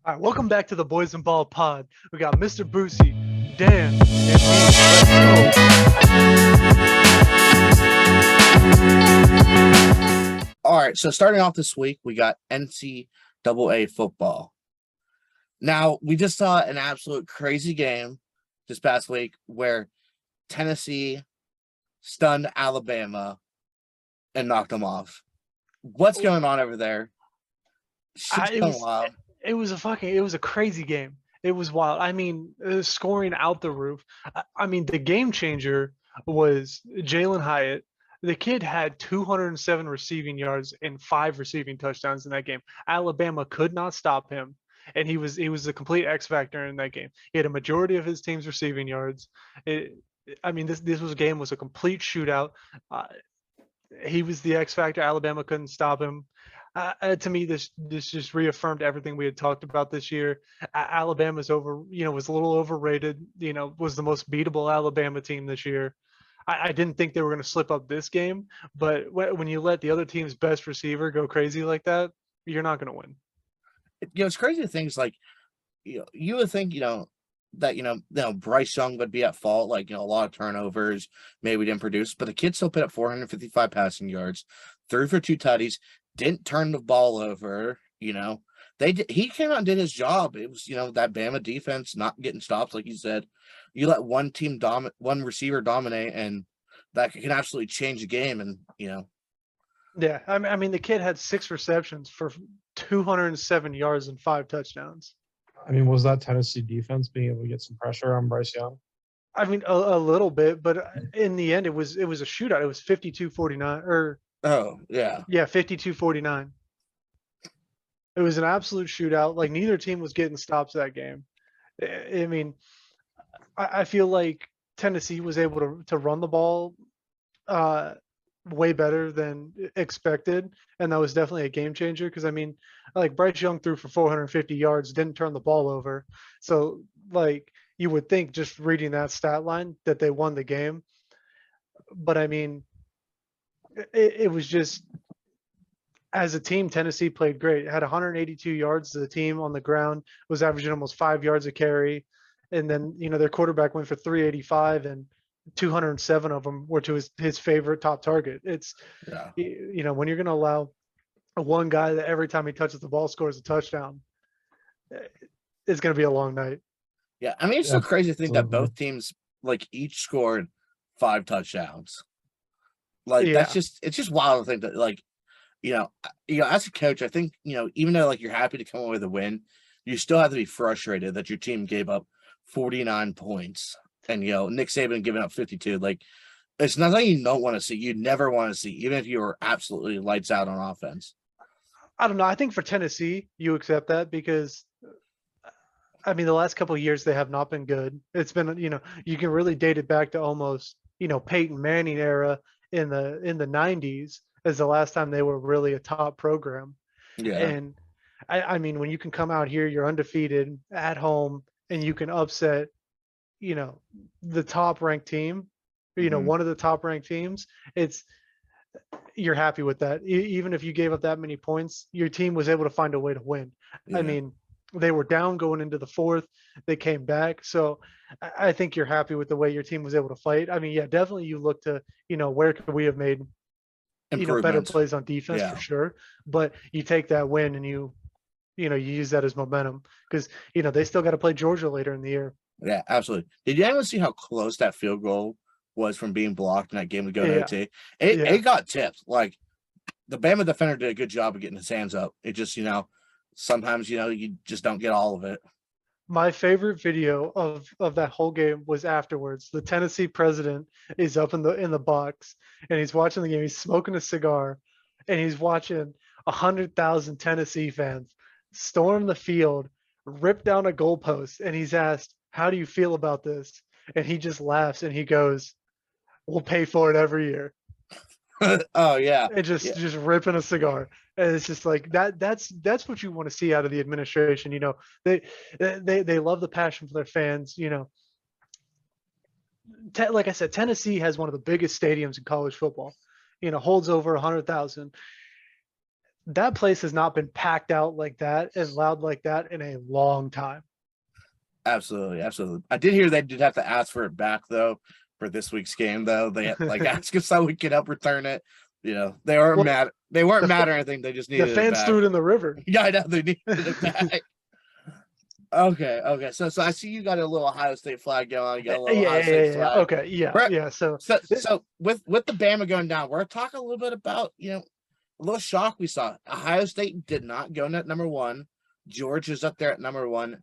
All right, welcome back to the Boys and Ball Pod. We got Mr. Boosie, Dan, and me. All right, so starting off this week, we got NCAA football. Now, we just saw an absolute crazy game this past week where Tennessee stunned Alabama and knocked them off. What's going on over there? Shit's It going was wild. it was a crazy game. It was wild. I mean, scoring out the roof. I mean, the game changer was Jalen Hyatt. The kid had 207 receiving yards and 5 receiving touchdowns in that game. Alabama could not stop him, and he was a complete X factor in that game. He had a majority of his team's receiving yards. I mean, this game was a complete shootout. Uh, he was the X factor. Alabama couldn't stop him. To me, this just reaffirmed everything we had talked about this year. Alabama's was a little overrated. Was the most beatable Alabama team this year. I didn't think they were going to slip up this game, but when you let the other team's best receiver go crazy like that, you're not going to win. It's crazy things like, you would think, that, Bryce Young would be at fault, like, a lot of turnovers, maybe didn't produce, but the kid still put up 455 passing yards, threw for 2 tutties, didn't turn the ball over, he came out and did his job. It was, that Bama defense not getting stops, like you said. You let one receiver dominate, and that can absolutely change the game. And, Yeah, I mean the kid had 6 receptions for 207 yards and 5 touchdowns. I mean, was that Tennessee defense being able to get some pressure on Bryce Young? I mean, a little bit, but in the end, it was a shootout. It was 52-49, or yeah, 52-49. It was an absolute shootout. Like, neither team was getting stops that game. I mean, I feel like Tennessee was able to run the ball way better than expected, and that was definitely a game changer. Because I mean, like, Bryce Young threw for 450 yards, didn't turn the ball over. So, like, you would think, just reading that stat line, that they won the game. But I mean, it was just, as a team, Tennessee played great. It had 182 yards as a team on the ground, was averaging almost 5 yards a carry. And then, their quarterback went for 385, and 207 of them were to his favorite top target. It's, when you're going to allow one guy that every time he touches the ball scores a touchdown, it's going to be a long night. Yeah, I mean, it's so crazy to think that both teams, like, each scored 5 touchdowns. Like, it's just wild to think that, like, as a coach, I think, even though, like, you're happy to come away with a win, you still have to be frustrated that your team gave up 49 points and, Nick Saban giving up 52. Like, it's nothing you don't want to see. You never want to see, even if you were absolutely lights out on offense. I don't know. I think for Tennessee, you accept that because, I mean, the last couple of years, they have not been good. It's been, you can really date it back to almost, Peyton Manning era in the 90s as the last time they were really a top program. Yeah. And I mean, when you can come out here, you're undefeated at home, and you can upset, the top ranked team, one of the top ranked teams, you're happy with that. Even if you gave up that many points, your team was able to find a way to win. Yeah. I mean, they were down going into the 4th. They came back. So I think you're happy with the way your team was able to fight. I mean, yeah, definitely you look to, where could we have made, better plays on defense for sure. But you take that win and you use that as momentum because, they still got to play Georgia later in the year. Yeah, absolutely. Did you ever see how close that field goal was from being blocked in that game to go to OT? It got tipped. Like, the Bama defender did a good job of getting his hands up. It just, sometimes, you just don't get all of it. My favorite video of that whole game was afterwards. The Tennessee president is up in the box, and he's watching the game. He's smoking a cigar, and he's watching 100,000 Tennessee fans storm the field, rip down a goalpost, and he's asked, "How do you feel about this?" And he just laughs and he goes, "We'll pay for it every year." Oh yeah. And just ripping a cigar. And it's just like that's what you want to see out of the administration. They love the passion for their fans. Like I said, Tennessee has one of the biggest stadiums in college football. Holds over 100,000. That place has not been packed out like that and loud like that in a long time. Absolutely, absolutely. I did hear they did have to ask for it back though for this week's game. Though they like asked us how we could help return it. They weren't Well, mad. They weren't the, mad or anything. They just the needed it fans back. threw it in the river. Yeah, I know they needed it back. Okay. So I see you got a little Ohio State flag going. You got a little Ohio State flag. Okay, yeah. So with the Bama going down, we're talking a little bit about a little shock we saw. Ohio State did not go in at number 1. Georgia's up there at number 1.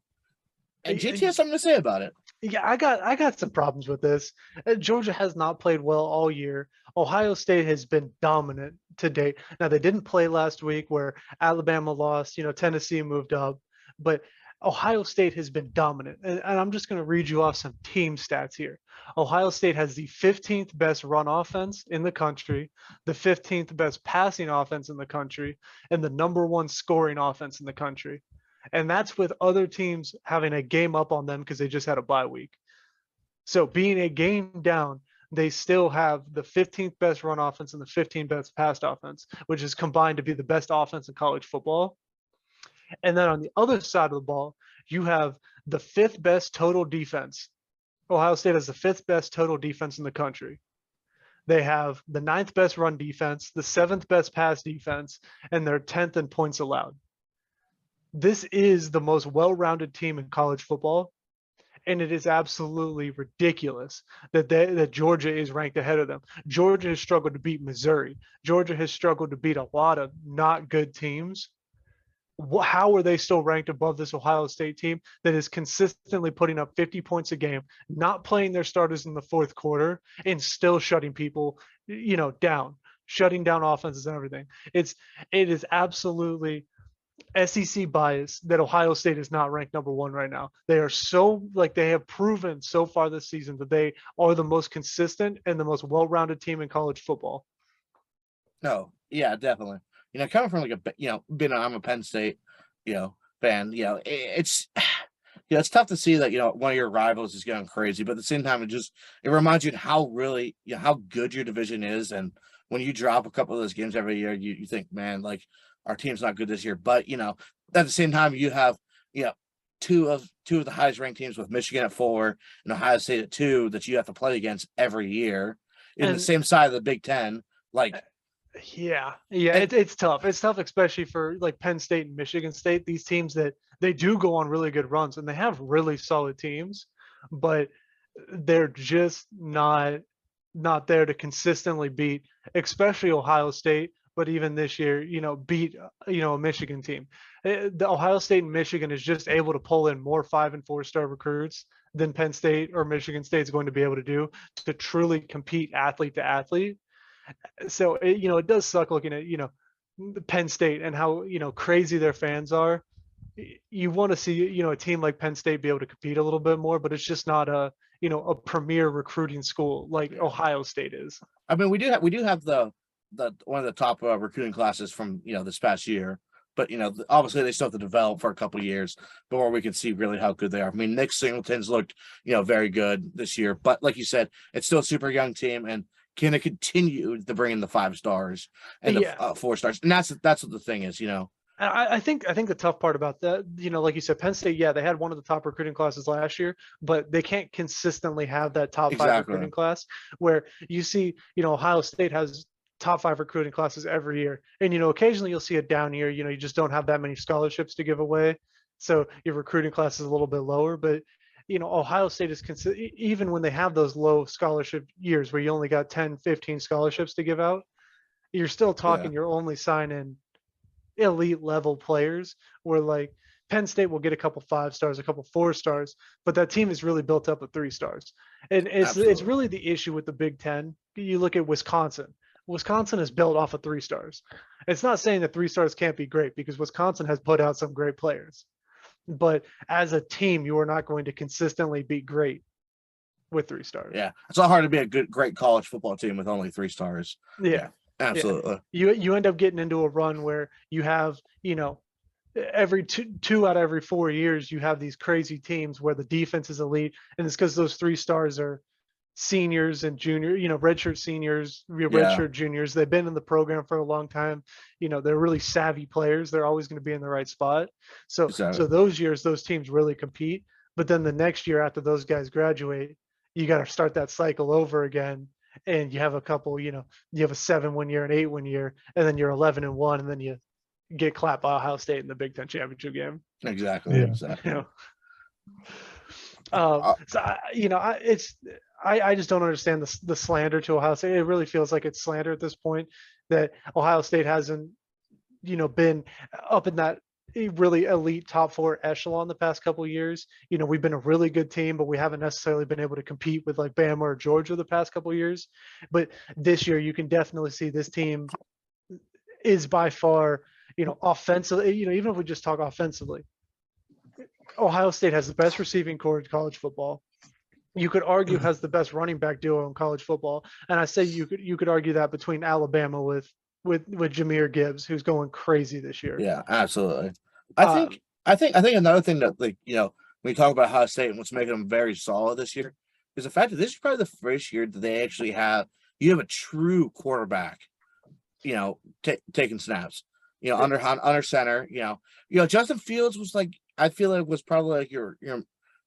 And JT has something to say about it. Yeah, I got some problems with this. Georgia has not played well all year. Ohio State has been dominant to date. Now they didn't play last week where Alabama lost, Tennessee moved up, but Ohio State has been dominant. And I'm just going to read you off some team stats here. Ohio State has the 15th best run offense in the country, the 15th best passing offense in the country, and the number 1 scoring offense in the country. And that's with other teams having a game up on them because they just had a bye week. So being a game down, they still have the 15th best run offense and the 15th best pass offense, which is combined to be the best offense in college football. And then on the other side of the ball, you have the 5th best total defense. Ohio State has the 5th best total defense in the country. They have the 9th best run defense, the 7th best pass defense, and they're 10th in points allowed. This is the most well-rounded team in college football, and it is absolutely ridiculous that Georgia is ranked ahead of them. Georgia has struggled to beat Missouri. Georgia has struggled to beat a lot of not good teams. How are they still ranked above this Ohio State team that is consistently putting up 50 points a game, not playing their starters in the 4th quarter, and still shutting people, down, shutting down offenses and everything? It is absolutely SEC bias that Ohio State is not ranked number 1 right now. They are they have proven so far this season that they are the most consistent and the most well-rounded team in college football. No, yeah, definitely. Coming from I'm a Penn State, fan. It's it's tough to see that one of your rivals is going crazy, but at the same time, it reminds you how really how good your division is, and when you drop a couple of those games every year, you think, man, our team's not good this year. But at the same time, you have two of the highest ranked teams with Michigan at 4 and Ohio State at 2 that you have to play against every year in the same side of the Big Ten. It's tough. It's tough, especially for Penn State and Michigan State. These teams that they do go on really good runs and they have really solid teams, but they're just not there to consistently beat, especially Ohio State. But even this year, beat a Michigan team. The Ohio State and Michigan is just able to pull in more 5- and 4-star recruits than Penn State or Michigan State is going to be able to do to truly compete athlete to athlete. So it does suck looking at Penn State and how crazy their fans are. You want to see a team like Penn State be able to compete a little bit more, but it's just not a premier recruiting school like Ohio State is. I mean, we do have the one of the top recruiting classes from this past year, but obviously they still have to develop for a couple of years before we can see really how good they are. I mean, Nick Singleton's looked very good this year, but like you said, it's still a super young team, and can it continue to bring in the 5 stars and the 4 stars? And that's what the thing is. I think the tough part about that, like you said, Penn State, they had one of the top recruiting classes last year, but they can't consistently have that top 5 recruiting class where you see, Ohio State has top 5 recruiting classes every year. And, occasionally you'll see a down year, you just don't have that many scholarships to give away. So your recruiting class is a little bit lower, but Ohio State is even when they have those low scholarship years where you only got 10, 15 scholarships to give out, you're still talking, you're only signing elite level players where Penn State will get a couple 5 stars, a couple 4 stars, but that team is really built up with 3 stars. And it's really the issue with the Big Ten. You look at Wisconsin. Wisconsin is built off of 3 stars. It's not saying that 3 stars can't be great because Wisconsin has put out some great players. But as a team, you are not going to consistently be great with 3 stars. Yeah. It's not hard to be a great college football team with only 3 stars. Yeah. Absolutely. Yeah. You end up getting into a run where you have, every two out of every 4 years, you have these crazy teams where the defense is elite. And it's because those 3 stars are seniors and junior, redshirt seniors, Yeah. redshirt juniors. They've been in the program for a long time. They're really savvy players. They're always going to be in the right spot. So those years, those teams really compete. But then the next year after those guys graduate, you got to start that cycle over again. And you have a couple, you have a 7-1 year, an 8-1 year, and then you're 11-1, and then you get clapped by Ohio State in the Big Ten championship game. Exactly. Yeah. Exactly. I just don't understand the slander to Ohio State. It really feels like it's slander at this point that Ohio State hasn't, been up in that really elite top 4 echelon the past couple of years. We've been a really good team, but we haven't necessarily been able to compete with like Bama or Georgia the past couple of years. But this year, you can definitely see this team is by far, offensively, even if we just talk offensively, Ohio State has the best receiving core in college football. You could argue has the best running back duo in college football, and I say you could argue that between Alabama with Jahmyr Gibbs, who's going crazy this year. Yeah, absolutely. I think another thing that, like, when you talk about Ohio State and what's making them very solid this year is the fact that this is probably the first year that they actually have a true quarterback, taking snaps, under center. Justin Fields was like, I feel like was probably like your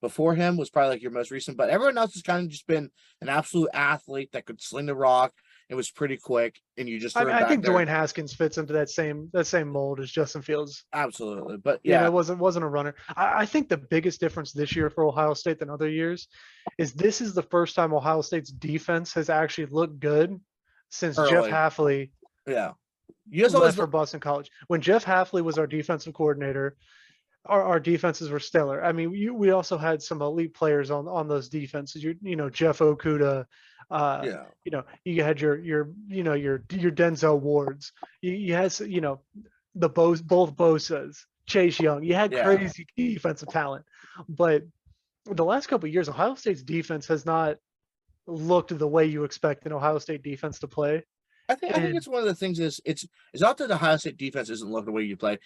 before him was probably like your most recent, but everyone else has kind of just been an absolute athlete that could sling the rock. It was pretty quick, and you just. I think Dwayne Haskins fits into that same mold as Justin Fields. Absolutely, but yeah, it wasn't a runner. I think the biggest difference this year for Ohio State than other years is this is the first time Ohio State's defense has actually looked good since Jeff Hafley. Yeah, left for Boston College. When Jeff Hafley was our defensive coordinator, our defenses were stellar. I mean, we also had some elite players on those defenses. Jeff Okuda. You had your Denzel Wards. You had both Bosa's, Chase Young. You had crazy defensive talent, but the last couple of years, Ohio State's defense has not looked the way you expect an Ohio State defense to play. I think it's one of the things is it's not that the Ohio State defense isn't looking the way you play.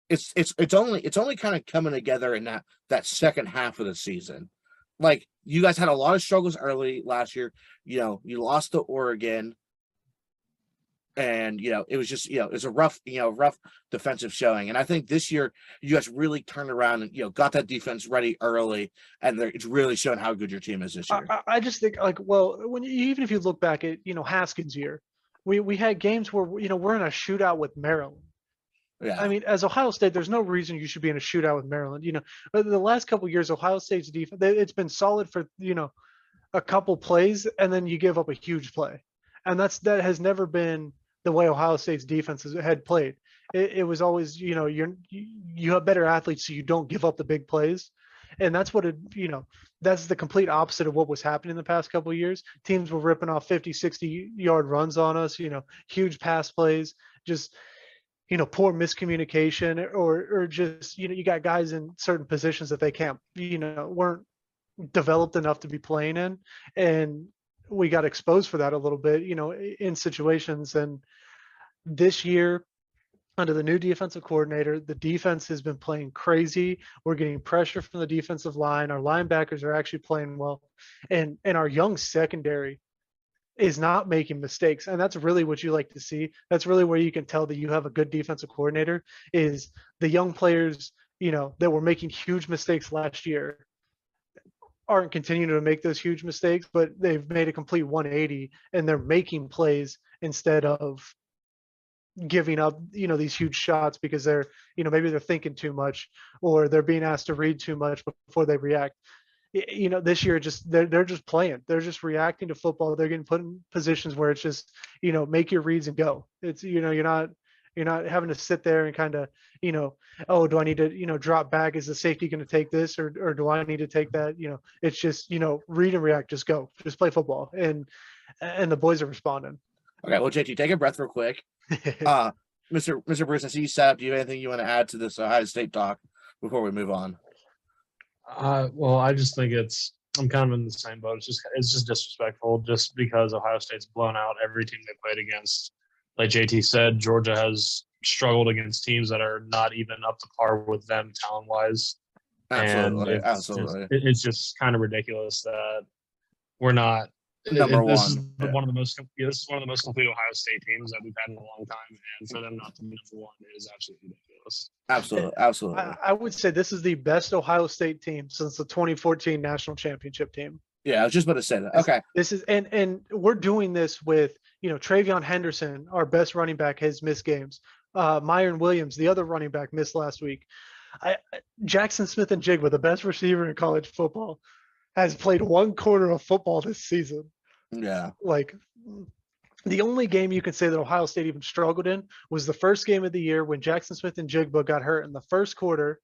It's only kind of coming together in that second half of the season. Like, you guys had a lot of struggles early last year. You lost to Oregon, and it was just it's a rough defensive showing. And I think this year you guys really turned around and got that defense ready early, and it's really showing how good your team is this year. I just think even if you look back at Haskins' year, we had games where we're in a shootout with Maryland. Yeah. I mean, as Ohio State, there's no reason you should be in a shootout with Maryland. But the last couple of years, Ohio State's defense, it's been solid for a couple plays, and then you give up a huge play, and that has never been the way Ohio State's defense had played. It was always you have better athletes, so you don't give up the big plays, and that's what that's the complete opposite of what was happening in the past couple of years. Teams were ripping off 50, 60-yard runs on us. Huge pass plays, just. Poor miscommunication or just, you got guys in certain positions that they can't, weren't developed enough to be playing in. And we got exposed for that a little bit, in situations. And this year, under the new defensive coordinator, the defense has been playing crazy. We're getting pressure from the defensive line. Our linebackers are actually playing well. And our young secondary is not making mistakes. And that's really what you like to see. That's really where you can tell that you have a good defensive coordinator is the young players, that were making huge mistakes last year aren't continuing to make those huge mistakes, but they've made a complete 180 and they're making plays instead of giving up, these huge shots because they're, maybe they're thinking too much or they're being asked to read too much before they react. This year, they're just playing. They're just reacting to football. They're getting put in positions where it's just, make your reads and go. It's, you're not having to sit there and kind of, oh, do I need to, drop back? Is the safety going to take this or do I need to take that? It's just, read and react. Just go. Just play football. And the boys are responding. Okay, well, JT, take a breath real quick. Mr. Bruce, I see you sat up. Do you have anything you want to add to this Ohio State talk before we move on? Well, I just think I'm kind of in the same boat. It's just disrespectful just because Ohio State's blown out every team they played against. Like JT said, Georgia has struggled against teams that are not even up to par with them talent-wise. Absolutely. It's just kind of ridiculous that we're not This is one. Yeah. one of the most. This is one of the most complete Ohio State teams that we've had in a long time, and for them not to be number one is absolutely ridiculous. Absolutely. I would say this is the best Ohio State team since the 2014 national championship team. Yeah, I was just about to say that. Okay. This is and we're doing this with Travion Henderson, our best running back, has missed games. Myron Williams, the other running back, missed last week. Jackson Smith-Njigba, the best receiver in college football, has played one quarter of football this season. Yeah. Like, the only game you can say that Ohio State even struggled in was the first game of the year when Jackson Smith-Njigba got hurt in the first quarter.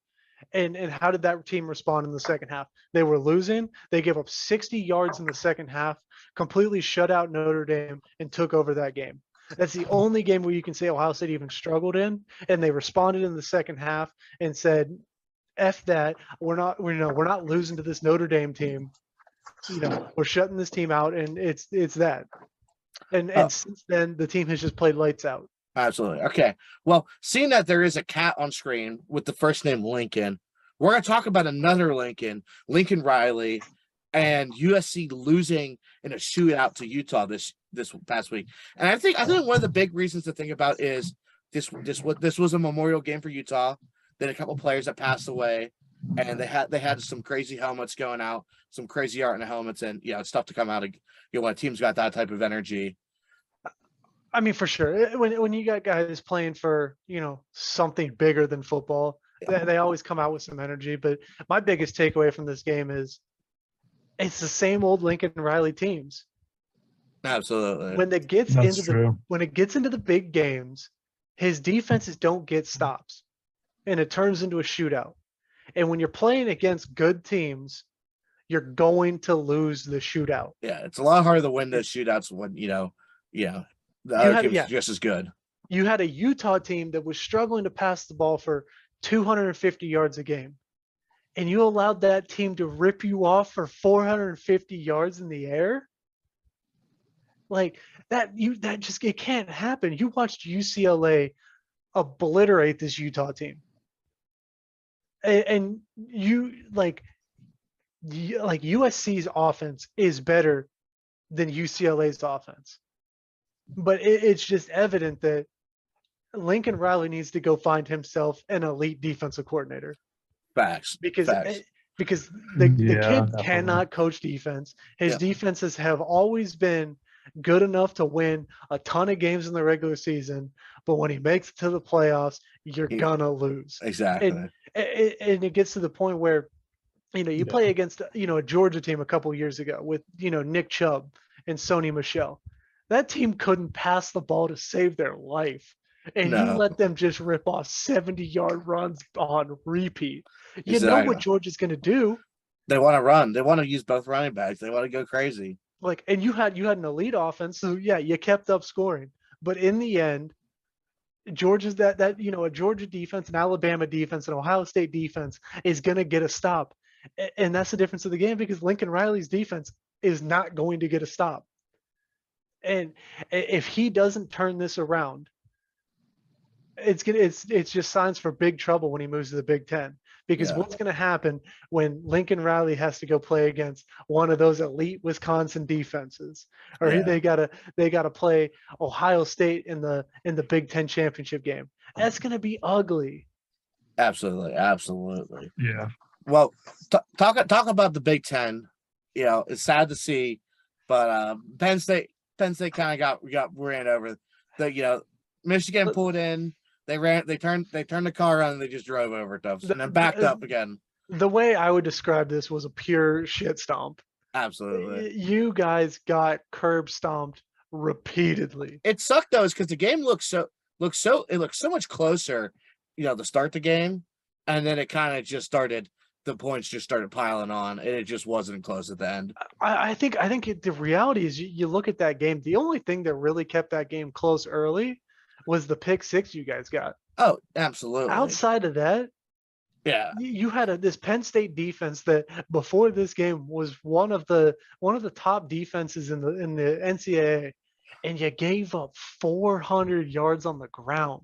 And how did that team respond in the second half? They were losing. They gave up 60 yards in the second half, completely shut out Notre Dame, and took over that game. That's the only game where you can say Ohio State even struggled in, and they responded in the second half and said, "F that. We're not losing to this Notre Dame team. We're shutting this team out," and it's that. And since then, the team has just played lights out. Absolutely. Okay. Well, seeing that there is a cat on screen with the first name Lincoln, we're going to talk about another Lincoln Riley, and USC losing in a shootout to Utah this past week. And I think one of the big reasons to think about is this was a memorial game for Utah. Then a couple players that passed away, and they had some crazy helmets going out, some crazy art in the helmets, and it's tough to come out of when a team's got that type of energy. I mean, for sure. When you got guys playing for, something bigger than football, they always come out with some energy. But my biggest takeaway from this game is it's the same old Lincoln Riley teams. Absolutely. When it gets into the big games, his defenses don't get stops, and it turns into a shootout. And when you're playing against good teams, you're going to lose the shootout. Yeah, it's a lot harder to win those shootouts when the other team's just as good. You had a Utah team that was struggling to pass the ball for 250 yards a game, and you allowed that team to rip you off for 450 yards in the air? Like that just it can't happen. You watched UCLA obliterate this Utah team. And USC's offense is better than UCLA's offense. But it's just evident that Lincoln Riley needs to go find himself an elite defensive coordinator. Facts. Because the Yeah, kid definitely. cannot coach defense. His defenses have always been good enough to win a ton of games in the regular season, but when he makes it to the playoffs, you're gonna lose. Exactly. And it gets to the point where you play against a Georgia team a couple years ago with Nick Chubb and Sony Michel. That team couldn't pass the ball to save their life, and you let them just rip off 70-yard runs on repeat. You know what Georgia's going to do. They want to run. They want to use both running backs. They want to go crazy. And you had an elite offense, so you kept up scoring. But in the end, Georgia's a Georgia defense, an Alabama defense, an Ohio State defense is going to get a stop. And that's the difference of the game, because Lincoln Riley's defense is not going to get a stop. And if he doesn't turn this around, it's just signs for big trouble when he moves to the Big Ten. Because what's going to happen when Lincoln Riley has to go play against one of those elite Wisconsin defenses, or they gotta play Ohio State in the Big Ten championship game? That's going to be ugly. Absolutely. Yeah. Well, talk about the Big Ten. It's sad to see, but Penn State kind of got ran over. Michigan pulled in. They turned the car around, and they just drove over it, and then backed up again. The way I would describe this was a pure shit stomp. Absolutely. You guys got curb stomped repeatedly. It sucked though, is because the game looked so much closer, to start the game, and then it kind of just started. The points just started piling on, and it just wasn't close at the end. I think the reality is you look at that game. The only thing that really kept that game close early was the pick six you guys got. Oh, absolutely. Outside of that, you had this Penn State defense that before this game was one of the top defenses in the NCAA, and you gave up 400 yards on the ground.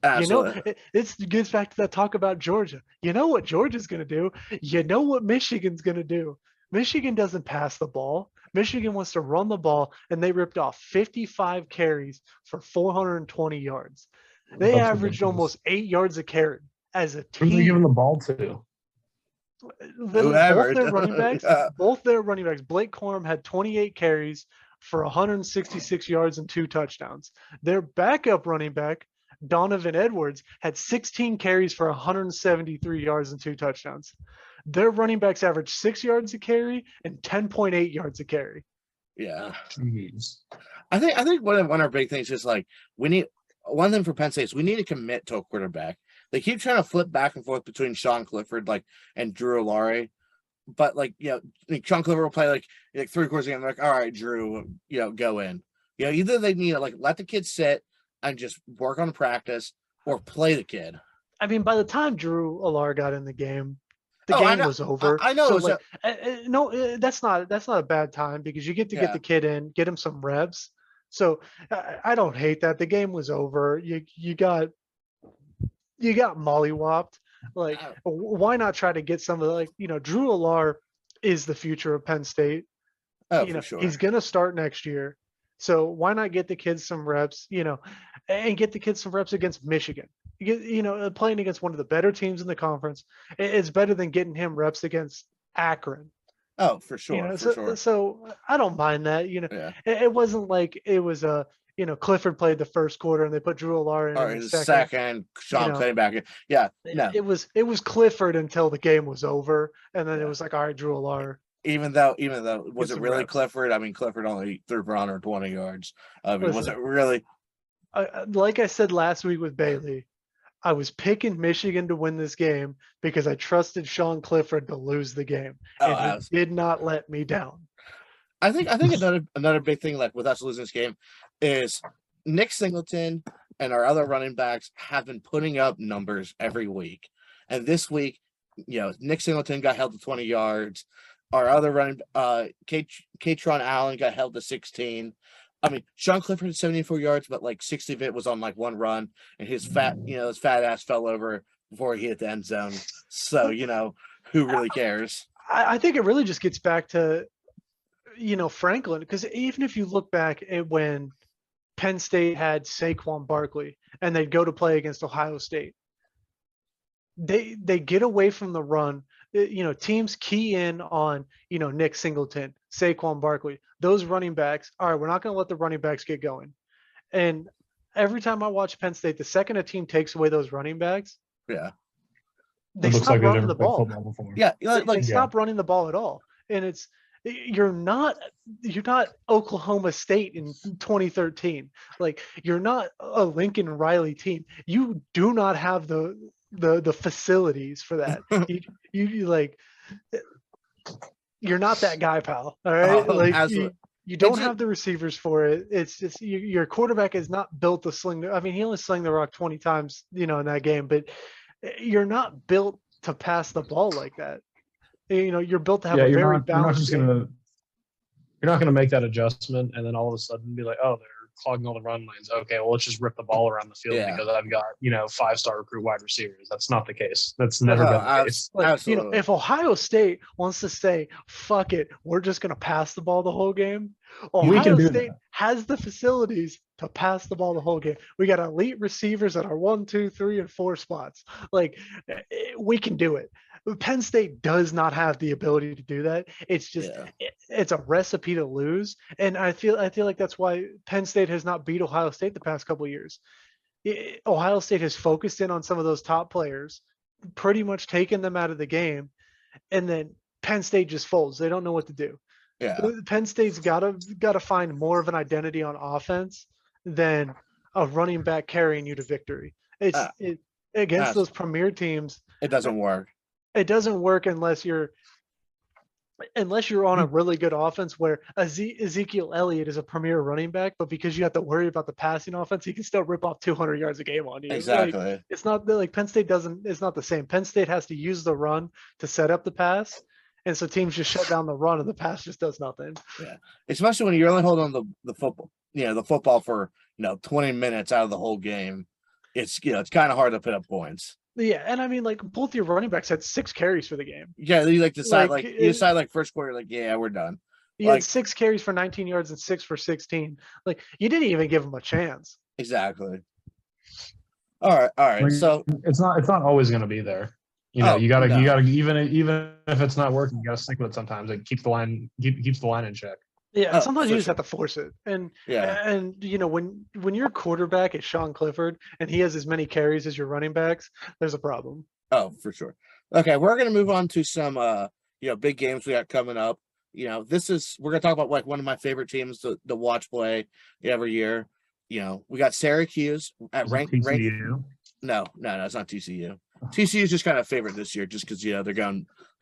Absolutely. This gets back to that talk about Georgia. You know what Georgia's going to do? You know what Michigan's going to do? Michigan doesn't pass the ball. Michigan wants to run the ball, and they ripped off 55 carries for 420 yards. They That's averaged ridiculous. almost 8 yards a carry as a Who's they giving team. the ball to? Whoever. Both their running backs, Blake Corum had 28 carries for 166 yards and 2 touchdowns. Their backup running back, Donovan Edwards, had 16 carries for 173 yards and 2 touchdowns. Their running backs averaged 6 yards a carry and 10.8 yards a carry. Yeah. Jeez. I think one of our big things is like we need one thing for Penn State is we need to commit to a quarterback. They keep trying to flip back and forth between Sean Clifford and Drew Olari. But Sean Clifford will play like 3 quarters of the game. They're like, all right, Drew, go in. Either they need to let the kid sit and just work on practice or play the kid. I mean, by the time Drew Olari got in the game, the game was over. I know. So no, that's not a bad time because you get to get the kid in, get him some reps. So I don't hate that. The game was over. You got mollywopped. Like, why not try to get some of Drew Olari is the future of Penn State. Oh, for sure. He's going to start next year. So why not get the kids some reps, and get the kids some reps against Michigan? Playing against one of the better teams in the conference. It's better than getting him reps against Akron. Oh, for sure. So I don't mind that. It wasn't like it was Clifford played the first quarter and they put Drew Olari in the second. Sean playing back. Yeah, no. It was Clifford until the game was over, and then it was like, all right, Drew Olari. Even though was it really reps. Clifford? I mean, Clifford only threw for 120 yards. Was it really? Like I said last week with Bailey, I was picking Michigan to win this game because I trusted Sean Clifford to lose the game, and he did not let me down. I think another big thing with us losing this game is Nick Singleton and our other running backs have been putting up numbers every week, and this week, Nick Singleton got held to 20 yards. Our other running, Katron Allen got held to 16. I mean, Sean Clifford had 74 yards, but 60 of it was on one run, and his fat ass fell over before he hit the end zone. So, who really cares? I think it really just gets back to, Franklin, because even if you look back at when Penn State had Saquon Barkley and they'd go to play against Ohio State, they get away from the run. Teams key in on, Nick Singleton, Saquon Barkley, those running backs. All right, we're not going to let the running backs get going. And every time I watch Penn State, the second a team takes away those running backs, they stop running the ball. Yeah, they stop running the ball at all. And you're not Oklahoma State in 2013. You're not a Lincoln Riley team. You do not have the facilities for that. You're not that guy, pal. All right. You don't have the receivers for it. It's just your quarterback is not built to sling. I mean, he only slung the rock 20 times, in that game, but you're not built to pass the ball like that. You're built to have a very balanced game. You're not gonna make that adjustment and then all of a sudden be like, oh, they're clogging all the run lanes. Okay, well, let's just rip the ball around the field because I've got 5-star recruit wide receivers. That's not the case. That's never been the case. If Ohio State wants to say, fuck it, we're just gonna pass the ball the whole game, Ohio State has the facilities to pass the ball the whole game. We got elite receivers at our 1, 2, 3, and 4 spots. We can do it. Penn State does not have the ability to do that. It's just it's a recipe to lose, and I feel like that's why Penn State has not beat Ohio State the past couple of years. Ohio State has focused in on some of those top players, pretty much taken them out of the game, and then Penn State just folds. They don't know what to do. Yeah, Penn State's got to find more of an identity on offense than a running back carrying you to victory. Against those premier teams, it doesn't work. It doesn't work unless you're on a really good offense where Ezekiel Elliott is a premier running back, but because you have to worry about the passing offense, he can still rip off 200 yards a game on you. Exactly. It's not Penn State it's not the same. Penn State has to use the run to set up the pass. And so teams just shut down the run and the pass just does nothing. Yeah. Especially when you're only holding on the football, the football for, 20 minutes out of the whole game. It's, it's kind of hard to put up points. Yeah, and I mean, both your running backs had 6 carries for the game. Yeah, you decide first quarter, we're done. He had 6 carries for 19 yards and 6 for 16. Like, you didn't even give him a chance. Exactly. All right. Like, So it's not always going to be there. You gotta even if it's not working, you gotta stick with it sometimes. It keeps the line in check. Yeah, and sometimes you just have to force it. And yeah, and when your quarterback is Sean Clifford and he has as many carries as your running backs, there's a problem. oh, for sure. Okay, we're gonna move on to some big games we got coming up. We're gonna talk about like one of my favorite teams to watch play every year. We got Syracuse at ranked. No, it's not TCU. TCU is just kind of a favorite this year, just because they're got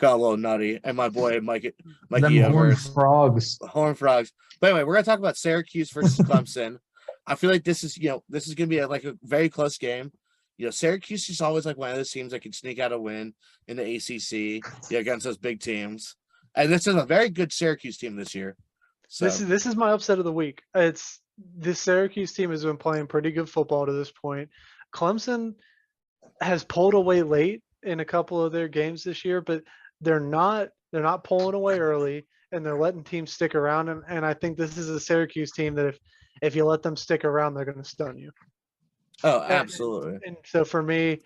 a little nutty, and my boy Mikey Horned Frogs. Horned Frogs. But anyway, we're gonna talk about Syracuse versus Clemson. I feel like this is gonna be a very close game. Syracuse is always like one of those teams that can sneak out a win in the ACC against those big teams, and this is a very good Syracuse team this year. So this is my upset of the week. This Syracuse team has been playing pretty good football to this point. Clemson has pulled away late in a couple of their games this year, but they're not pulling away early, and they're letting teams stick around. And I think this is a Syracuse team that if you let them stick around, they're going to stun you. Oh, absolutely. And so for me,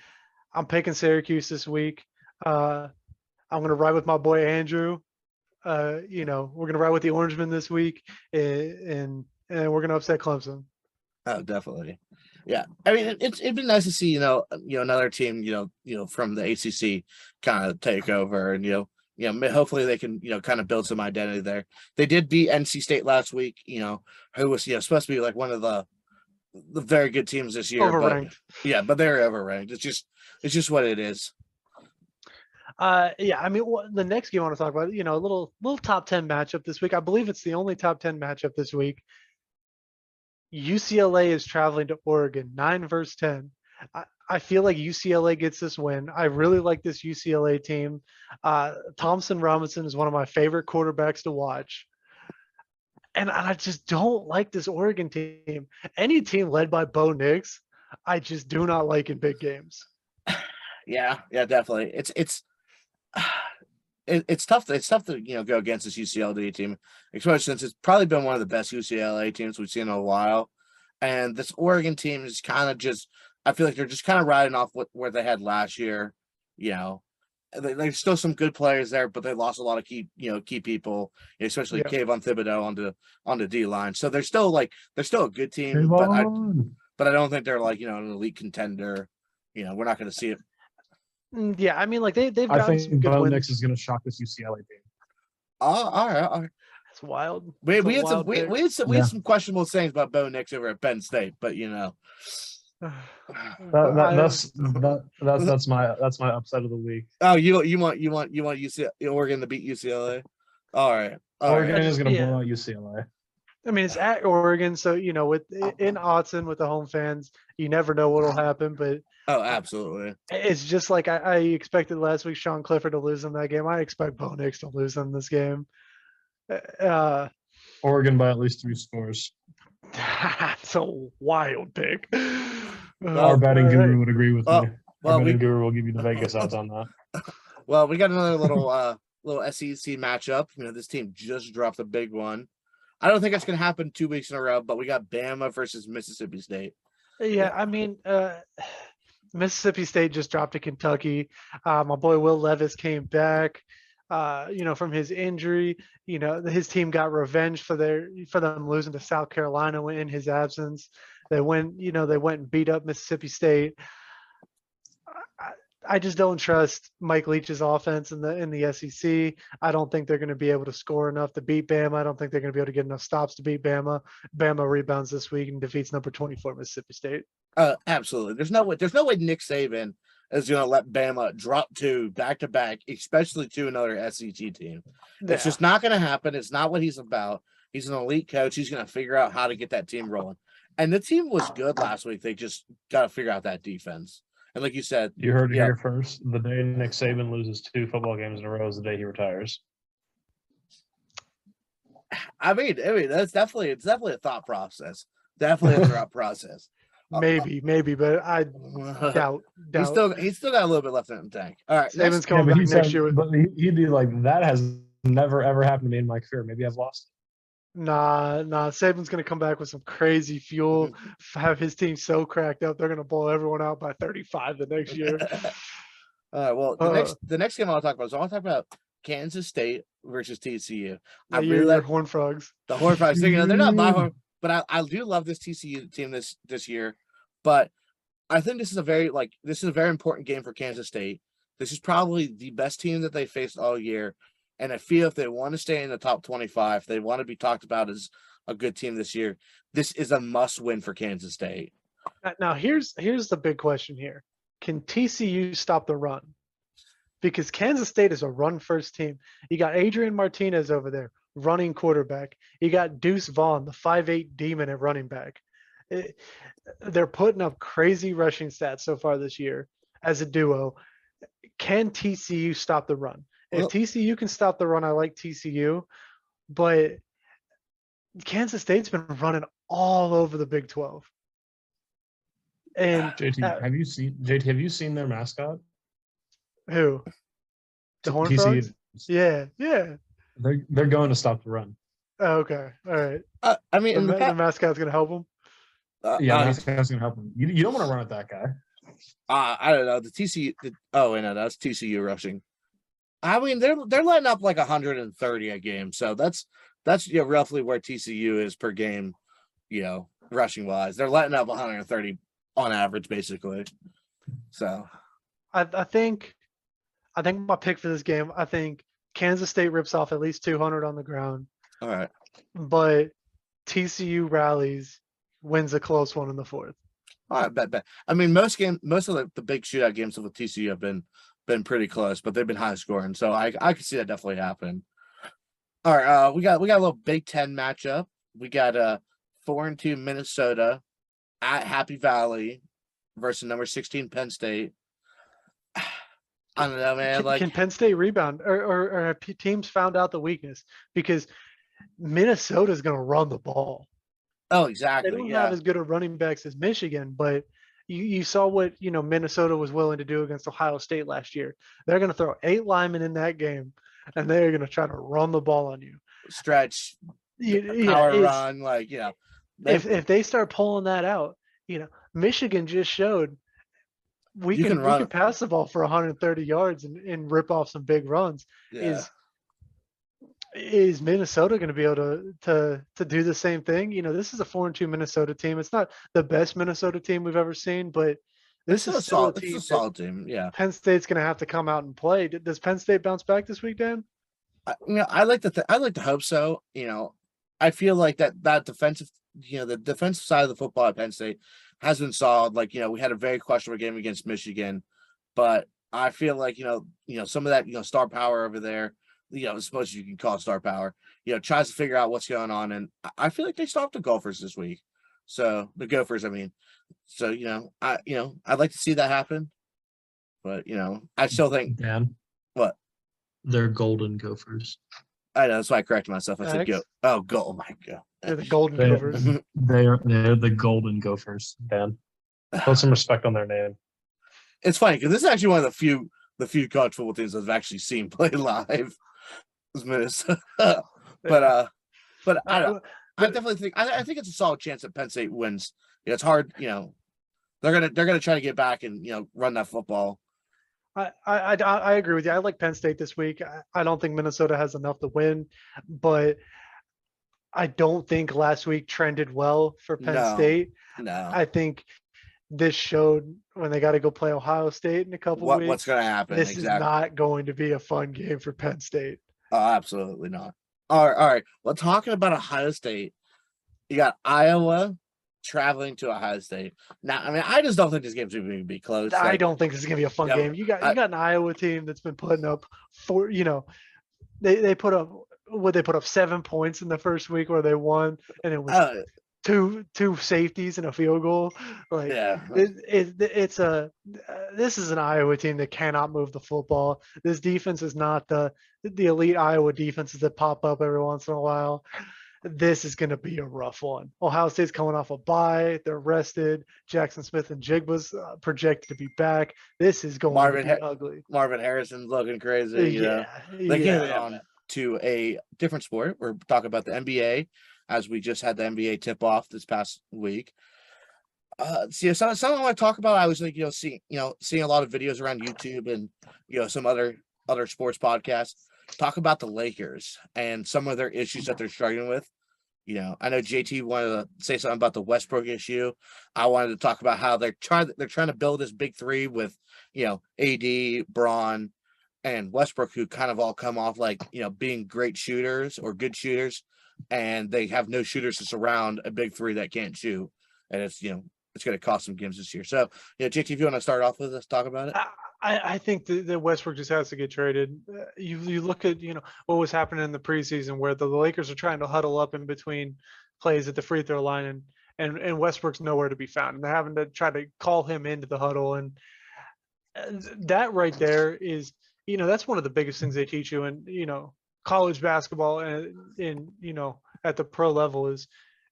I'm picking Syracuse this week. I'm going to ride with my boy Andrew. We're going to ride with the Orangemen this week, and we're going to upset Clemson. Oh, definitely. Yeah, I mean, it'd be nice to see another team from the ACC kind of take over, and hopefully they can kind of build some identity there. They did beat NC State last week, who was supposed to be like one of the very good teams this year. Overranked. But they're overranked. It's just what it is. I mean, the next game I want to talk about, a little top 10 matchup this week. I believe it's the only top 10 matchup this week. UCLA is traveling to Oregon, 9 versus 10. I feel like UCLA gets this win. I really like this UCLA team. Thompson Robinson is one of my favorite quarterbacks to watch. And I just don't like this Oregon team. Any team led by Bo Nix, I just do not like in big games. Yeah, definitely. It's tough to go against this UCLA team, especially since it's probably been one of the best UCLA teams we've seen in a while. And this Oregon team is kind of I feel like they're just kind of riding off what they had last year. There's still some good players there, but they lost a lot of key people, especially Kayvon Thibodeau on the D line. So they're still a good team, but I don't think they're like an elite contender. We're not going to see it. Yeah, I mean, like they've got I some think good Bo wins. Nix is going to shock this UCLA team. All right. That's wild. We had some questionable things about Bo Nix over at Penn State, but that's my upset of the week. Oh, you want Oregon to beat UCLA? All right. Oregon is going to blow out UCLA. I mean, it's at Oregon, so in Autzen with the home fans, you never know what'll happen. But oh, absolutely, it's just like I expected last week Sean Clifford to lose in that game. I expect Bo Nix to lose in this game. Oregon by at least 3 scores. That's a wild pick. Our betting guru would agree with me. Well, Our betting guru will give you the Vegas odds on that. Well, we got another little SEC matchup. This team just dropped a big one. I don't think it's going to happen 2 weeks in a row, but we got Bama versus Mississippi State. Yeah, I mean, Mississippi State just dropped to Kentucky. My boy Will Levis came back, from his injury. His team got revenge for them losing to South Carolina in his absence. They went and beat up Mississippi State. I just don't trust Mike Leach's offense in the SEC. I don't think they're going to be able to score enough to beat Bama. I don't think they're going to be able to get enough stops to beat Bama. Bama rebounds this week and defeats number 24 Mississippi State. Absolutely. There's no way Nick Saban is going to let Bama drop 2 back-to-back, especially to another SEC team. Yeah. It's just not going to happen. It's not what he's about. He's an elite coach. He's going to figure out how to get that team rolling. And the team was good last week. They just got to figure out that defense. And like you said, you heard it here first. The day Nick Saban loses 2 football games in a row is the day he retires. I mean, it's definitely a thought process. Definitely a thought process. Maybe, but I doubt. He's still got a little bit left in the tank. All right, Saban's coming back next year. But he'd be like, that has never ever happened to me in my career. Maybe I've lost Nah. Saban's gonna come back with some crazy fuel. Have his team so cracked up, they're gonna blow everyone out by 35 the next year. All right. Well, the next game I'll talk about is I want to talk about Kansas State versus TCU. I really like Horned Frogs. the Horned Frogs. They're not my horn, but I do love this TCU team this year. But I think this is a very important game for Kansas State. This is probably the best team that they faced all year. And I feel if they want to stay in the top 25, they want to be talked about as a good team this year, this is a must-win for Kansas State. Now, here's the big question here. Can TCU stop the run? Because Kansas State is a run-first team. You got Adrian Martinez over there, running quarterback. You got Deuce Vaughn, the 5'8" demon at running back. They're putting up crazy rushing stats so far this year as a duo. Can TCU stop the run? If TCU can stop the run, I like TCU. But Kansas State's been running all over the Big 12. And JT, have you seen their mascot? Who? The Horned TCU. Frogs? Yeah. They're going to stop the run. Oh, okay. All right. I mean, the mascot's gonna help them. Yeah, he's gonna help them. You don't want to run at that guy. I don't know. The TCU. That's TCU rushing. I mean, they're letting up like 130 a game, so that's roughly where TCU is per game, rushing wise. They're letting up 130 on average, basically. So, I think my pick for this game. I think Kansas State rips off at least 200 on the ground. All right, but TCU rallies, wins a close one in the fourth. All right, bet. I mean, most of the big shootout games with TCU have been pretty close, but they've been high scoring, so I could see that definitely happen. All right, we got a little Big Ten matchup. We got 4-2 Minnesota at Happy Valley versus number 16 Penn State. I don't know, man. Can Penn State rebound, or have teams found out the weakness? Because Minnesota's going to run the ball. Oh, exactly. They don't have as good of running backs as Michigan, but you saw what Minnesota was willing to do against Ohio State last year. They're going to throw 8 linemen in that game, and they're going to try to run the ball on you. Stretch, power run, If they start pulling that out, Michigan just showed we can pass the ball for 130 yards and rip off some big runs. Yeah. Is Minnesota going to be able to do the same thing? This is a 4-2 Minnesota team. It's not the best Minnesota team we've ever seen, but this is a solid team. Yeah. Penn State's going to have to come out and play. Does Penn State bounce back this week, Dan? I like to hope so. I feel like that defensive, the defensive side of the football at Penn State has been solid. We had a very questionable game against Michigan, but I feel like some of that star power over there. I suppose you can call it star power, tries to figure out what's going on. And I feel like they stopped the Gophers this week. So the Gophers, I mean, so, I'd like to see that happen, but, I still think. Dan, what? They're Golden Gophers. I know. That's why I corrected myself. I said go. Oh, go. Oh my God. They're the Golden Gophers. They're the Golden Gophers, Dan. Put some respect on their name. It's funny because this is actually one of the few college football teams I've actually seen play live. Minnesota. but I definitely think I think it's a solid chance that Penn State wins. It's hard, they're gonna try to get back and run that football. I agree with you. I like Penn State this week. I don't think Minnesota has enough to win, but I don't think last week trended well for Penn State. No, I think this showed when they got to go play Ohio State in a couple weeks. What's going to happen? This is not going to be a fun game for Penn State. Oh, absolutely not. All right. Well, talking about Ohio State, you got Iowa traveling to Ohio State. Now, I mean, I just don't think this game's going to be close. I don't think this is going to be a fun game. You got an Iowa team that's been putting up they put up 7 points in the first week where they won, and it was two safeties and a field goal. This is an Iowa team that cannot move the football. This defense is not the elite Iowa defenses that pop up every once in a while. This is going to be a rough one. Ohio State's coming off a bye. They're rested. Jackson Smith and Jigba's projected to be back. This is going to be ugly. Marvin Harrison's looking crazy. They came on to a different sport. We're talking about the NBA, as we just had the NBA tip off this past week. Something I want to talk about. I was like, seeing a lot of videos around YouTube and some other sports podcasts talk about the Lakers and some of their issues that they're struggling with. I know JT wanted to say something about the Westbrook issue. I wanted to talk about how they're trying to build this big three with AD, Braun, and Westbrook, who kind of all come off like being great shooters or good shooters, and they have no shooters to surround a big three that can't shoot, and it's going to cost some games this year. So JT, if you want to start off with us, talk about it. I think that Westbrook just has to get traded. You look at what was happening in the preseason, where the Lakers are trying to huddle up in between plays at the free throw line, and Westbrook's nowhere to be found, and they're having to try to call him into the huddle, and that right there is that's one of the biggest things they teach you in college basketball and in at the pro level is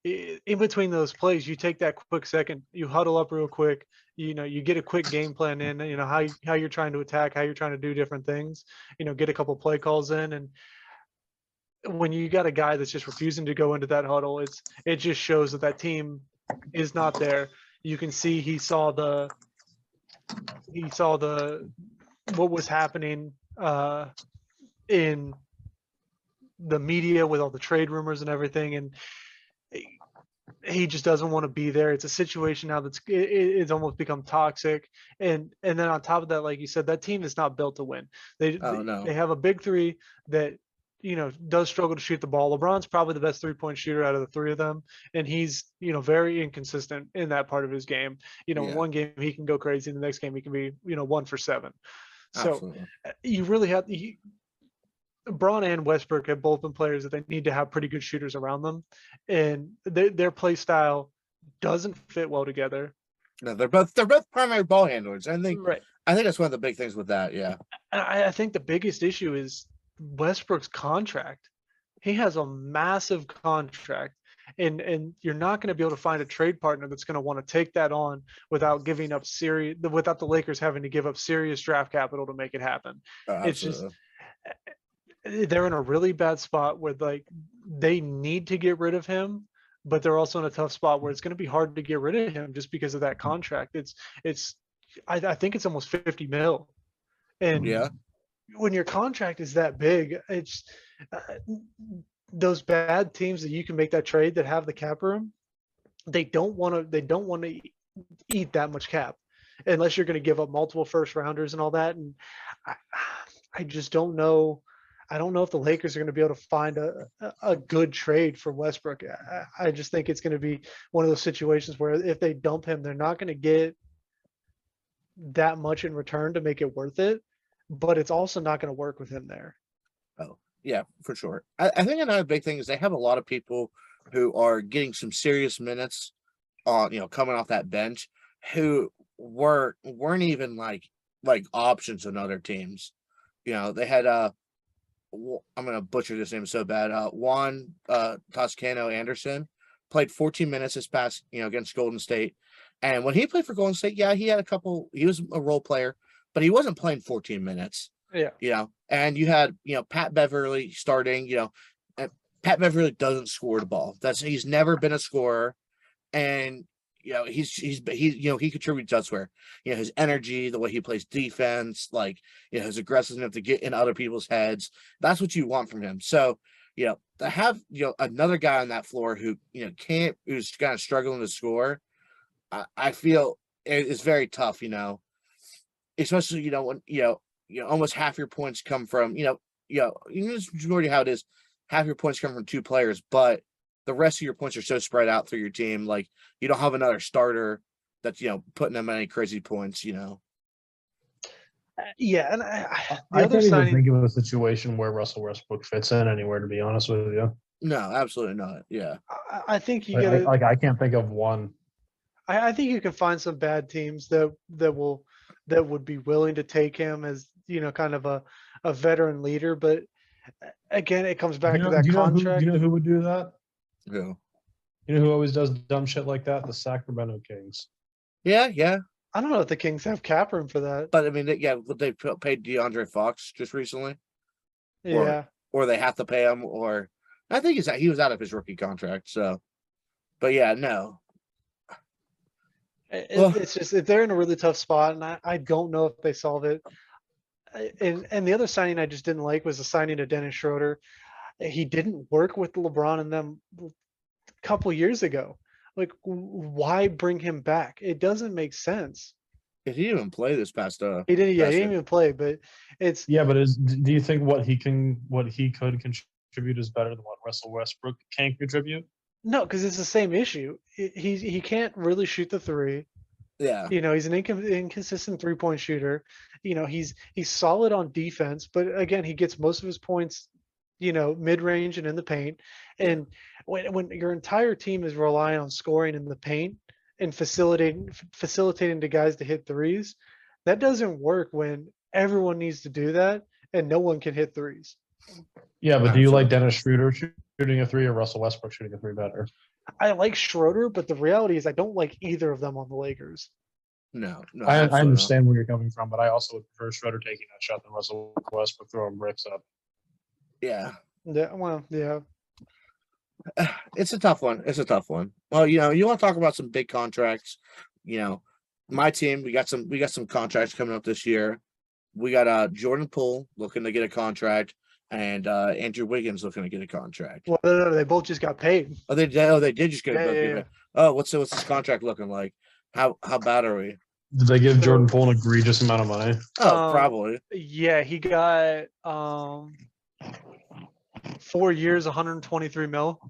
in between those plays, you take that quick second, you huddle up real quick, you get a quick game plan in, how you're trying to attack, how you're trying to do different things, get a couple play calls in. And when you got a guy that's just refusing to go into that huddle, it just shows that team is not there. You can see he saw what was happening in the media with all the trade rumors and everything, and he just doesn't want to be there. It's a situation now it's almost become toxic, and then on top of that, like you said, that team is not built to win. They have a big three that does struggle to shoot the ball. LeBron's probably the best 3-point shooter out of the three of them, and he's very inconsistent in that part of his game. One game he can go crazy, and the next game he can be 1 for 7. So absolutely. You really have Braun and Westbrook have both been players that they need to have pretty good shooters around them, and their play style doesn't fit well together. No, they're both primary ball handlers. I think that's one of the big things with that. Yeah, I think the biggest issue is Westbrook's contract. He has a massive contract, and you're not going to be able to find a trade partner that's going to want to take that on without without the Lakers having to give up serious draft capital to make it happen. It's just they're in a really bad spot where they need to get rid of him, but they're also in a tough spot where it's going to be hard to get rid of him just because of that contract. I think it's almost $50 million. And when your contract is that big, it's those bad teams that you can make that trade that have the cap room. They don't want to eat that much cap unless you're going to give up multiple first rounders and all that. And I just don't know. I don't know if the Lakers are going to be able to find a good trade for Westbrook. I just think it's going to be one of those situations where if they dump him, they're not going to get that much in return to make it worth it, but it's also not going to work with him there. Oh, yeah, for sure. I think another big thing is they have a lot of people who are getting some serious minutes on, coming off that bench who weren't even like options on other teams. They had I'm going to butcher this name so bad. Juan Toscano Anderson played 14 minutes this past, against Golden State. And when he played for Golden State, he had he was a role player, but he wasn't playing 14 minutes. Yeah. And you had, Pat Beverly starting, and Pat Beverly doesn't score the ball. He's never been a scorer. And, he contributes elsewhere. His energy, the way he plays defense, his aggressiveness to get in other people's heads. That's what you want from him. So, to have, another guy on that floor who's kind of struggling to score, I feel is very tough, especially, when, almost half your points come from, majority how it is, half your points come from two players, but the rest of your points are so spread out through your team. You don't have another starter that's, putting them any crazy points, Yeah. And I can't even think of a situation where Russell Westbrook fits in anywhere, to be honest with you. No, absolutely not. Yeah. I think you get I can't think of one. I think you can find some bad teams that would be willing to take him as, kind of a veteran leader. But again, it comes back to that contract. Do you know who would do that? Yeah. You know who always does dumb shit like that? The Sacramento Kings. Yeah. I don't know if the Kings have cap room for that. But I mean, they paid DeAndre Fox just recently. Yeah. or they have to pay him, or I think he was out of his rookie contract. So, but yeah, no. It's just they're in a really tough spot, and I don't know if they solve it. And the other signing I just didn't like was the signing of Dennis Schroeder. He didn't work with LeBron and them a couple years ago. Like, why bring him back? It doesn't make sense. He didn't even play this past. He didn't. Yeah, he didn't even play. But it's but do you think what he could contribute is better than what Russell Westbrook can contribute? no, because it's the same issue. He can't really shoot the three. Yeah. He's an inconsistent 3-point shooter. He's solid on defense, but again, he gets most of his points, mid-range and in the paint. And when your entire team is relying on scoring in the paint and facilitating to guys to hit threes, that doesn't work when everyone needs to do that and no one can hit threes. Yeah, but do you like Dennis Schroeder shooting a three or Russell Westbrook shooting a three better? I like Schroeder, but the reality is I don't like either of them on the Lakers. No, I understand where you're coming from, but I also would prefer Schroeder taking that shot than Russell Westbrook throwing bricks up. Yeah. Yeah, well, yeah. It's a tough one. Well, you want to talk about some big contracts. My team, we got some contracts coming up this year. We got Jordan Poole looking to get a contract, and Andrew Wiggins looking to get a contract. Well, no, they both just got paid. Oh, they did just get Yeah. Oh, what's this contract looking like? How bad are we? Did they give Jordan Poole an egregious amount of money? Oh, probably. Yeah, he got 4 years, 123 mil.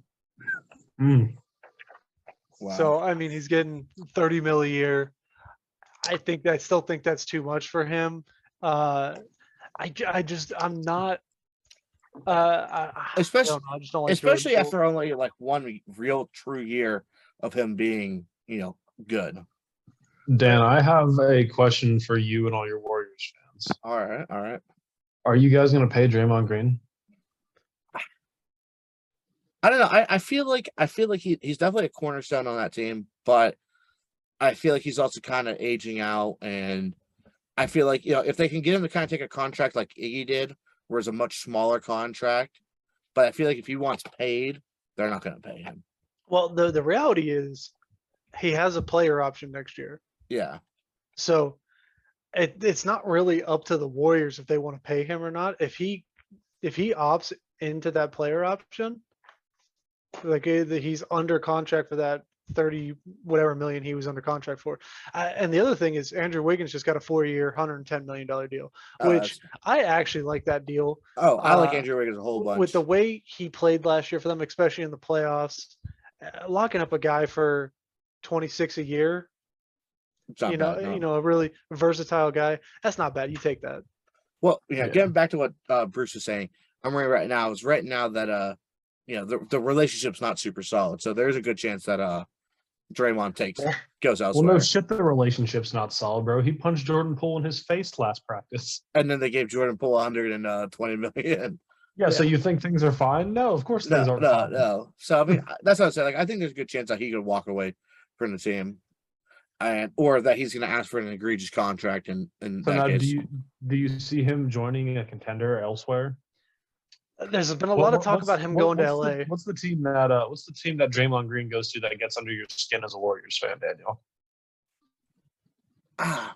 Mm. Wow. So I mean, he's getting 30 mil a year. I still think that's too much for him. I'm not. Especially, I just don't like especially Jordan after only like one real true year of him being, good. Dan, I have a question for you and all your Warriors fans. All right. Are you guys going to pay Draymond Green? I don't know. I feel like he's definitely a cornerstone on that team, but I feel like he's also kind of aging out, and I feel like if they can get him to kind of take a contract like Iggy did, where it's a much smaller contract, but I feel like if he wants paid, they're not going to pay him. Well, the reality is he has a player option next year. Yeah. So it's not really up to the Warriors if they want to pay him or not. If he opts into that player option, like he's under contract for that 30 whatever million he was under contract for. And the other thing is Andrew Wiggins just got a 4-year, $110 million deal, which I actually like that deal. Oh, I like Andrew Wiggins a whole bunch. With the way he played last year for them, especially in the playoffs, locking up a guy for 26 a year, a really versatile guy, that's not bad. You take that. Well, getting back to what Bruce was saying, I'm right now that the relationship's not super solid. So there's a good chance that Draymond goes elsewhere. Well, no shit, the relationship's not solid, bro. He punched Jordan Poole in his face last practice. And then they gave Jordan Poole $120 million. Yeah, so you think things are fine? No, of course things aren't fine. No. So I mean, that's what I'm saying. Like, I think there's a good chance that he could walk away from the team, or that he's going to ask for an egregious contract. And so now, do you see him joining a contender elsewhere? There's been a lot of talk about him going to LA. What's the team that Draymond Green goes to that gets under your skin as a Warriors fan, Daniel? I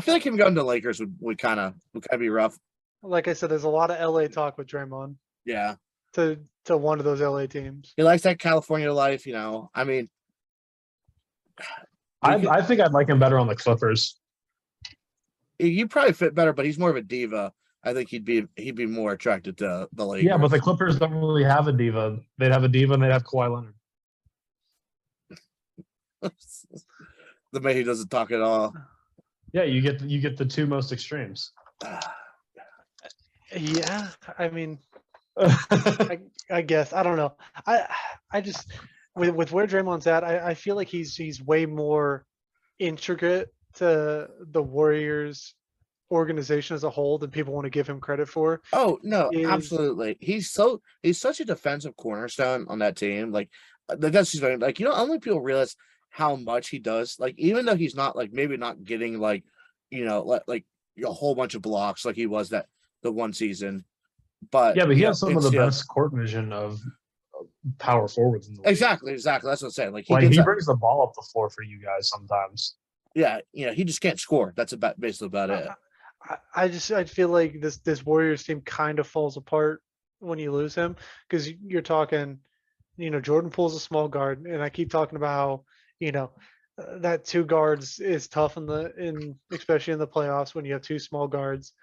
feel like him going to Lakers would kind of be rough. Like I said, there's a lot of LA talk with Draymond. Yeah. To one of those LA teams. He likes that California life, I mean, I think I'd like him better on the Clippers. He probably fit better, but he's more of a diva. I think he'd be more attracted to the Lakers. Yeah, but the Clippers don't really have a diva. They'd have a diva and they'd have Kawhi Leonard. The man who doesn't talk at all. Yeah, you get the two most extremes. Yeah, I mean, I guess I don't know. I just with where Draymond's at, I feel like he's way more intricate to the Warriors organization as a whole than people want to give him credit for. Oh no, absolutely. He's such a defensive cornerstone on that team. Like that's just like only people realize how much he does. Like even though he's not like maybe not getting like like a whole bunch of blocks like he was the one season, But Yeah, but he you know, has some of it's, the you know, best court vision of power forwards in the league. exactly. That's what I'm saying. Like he Like gets he that. brings the ball up the floor for you guys sometimes. Yeah, you know, he just can't score. That's basically about it. I feel like this Warriors team kind of falls apart when you lose him because you're talking, Jordan Poole's a small guard, and I keep talking about how, that two guards is tough in especially in the playoffs when you have two small guards.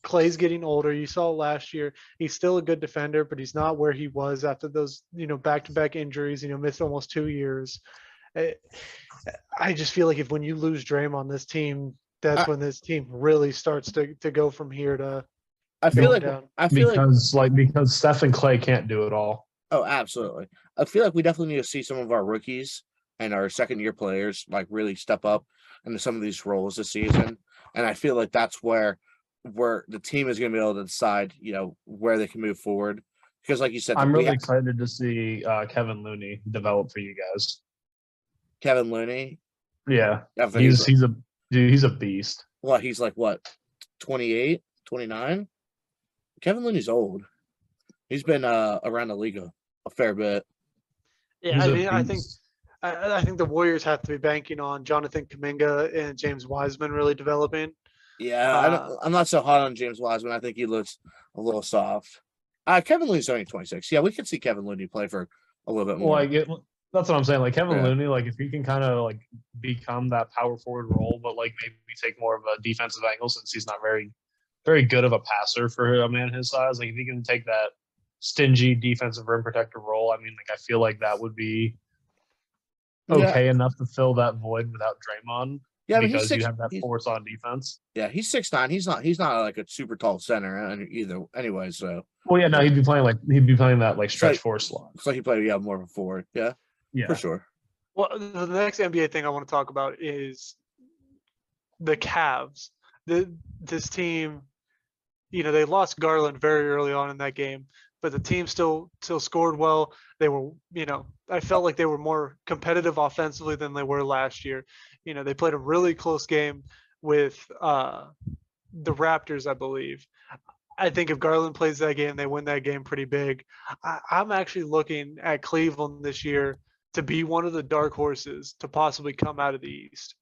Clay's getting older. You saw last year. He's still a good defender, but he's not where he was after those, back-to-back injuries. Missed almost 2 years. I, I just feel like when you lose Draymond, this team, that's I, when this team really starts to go from here to I feel going like down. Because Steph and Clay can't do it all. Oh, absolutely. I feel like we definitely need to see some of our rookies and our second-year players like really step up into some of these roles this season. And I feel like that's where the team is going to be able to decide, where they can move forward. Because, like you said, I'm really excited to see Kevin Looney develop for you guys. Kevin Looney. Yeah, he's a beast. Well, he's like what, 28, 29? Kevin Looney's old. He's been around the league a fair bit. Yeah, I think the Warriors have to be banking on Jonathan Kuminga and James Wiseman really developing. Yeah, I'm not so hot on James Wiseman. I think he looks a little soft. Kevin Looney's only 26. Yeah, we could see Kevin Looney play for a little bit more. That's what I'm saying. Like Kevin Looney, like if he can kind of like become that power forward role, but like maybe take more of a defensive angle since he's not very, very good of a passer for a man his size. Like if he can take that stingy defensive rim protector role, I mean, like I feel like that would be okay enough to fill that void without Draymond. Yeah, because you have that force on defense. Yeah, he's 6'9". He's not like a super tall center either. Anyway, so. Well, yeah, no, he'd be playing that like stretch four slot. So he played more of a forward. Yeah, for sure. Well, the next NBA thing I want to talk about is the Cavs. This team, they lost Garland very early on in that game, but the team still scored well. They were, I felt like they were more competitive offensively than they were last year. They played a really close game with the Raptors, I believe. I think if Garland plays that game, they win that game pretty big. I'm actually looking at Cleveland this year to be one of the dark horses to possibly come out of the East.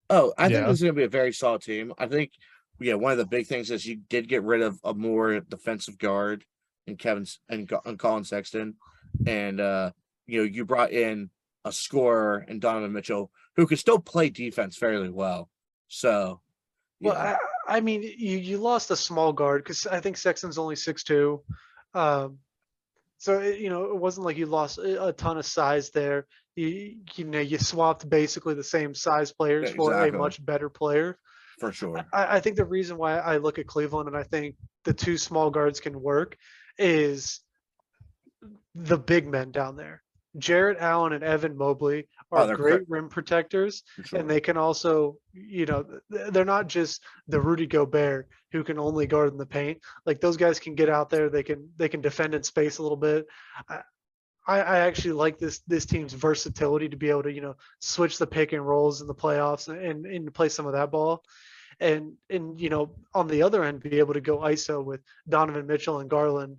Oh, I think this is going to be a very solid team. I think, one of the big things is you did get rid of a more defensive guard in Colin Sexton, and you brought in a scorer in Donovan Mitchell who could still play defense fairly well. So, well, I mean, you lost a small guard because I think Sexton's only 6'2". So it wasn't like you lost a ton of size there. You swapped basically the same size players for a much better player. For sure. I think the reason why I look at Cleveland and I think the two small guards can work is the big men down there. Jarrett Allen and Evan Mobley are great rim protectors, and they can also, they're not just the Rudy Gobert who can only guard in the paint. Like those guys can get out there, they can defend in space a little bit. I actually like this team's versatility to be able to, switch the pick and rolls in the playoffs and play some of that ball. And on the other end, be able to go ISO with Donovan Mitchell and Garland,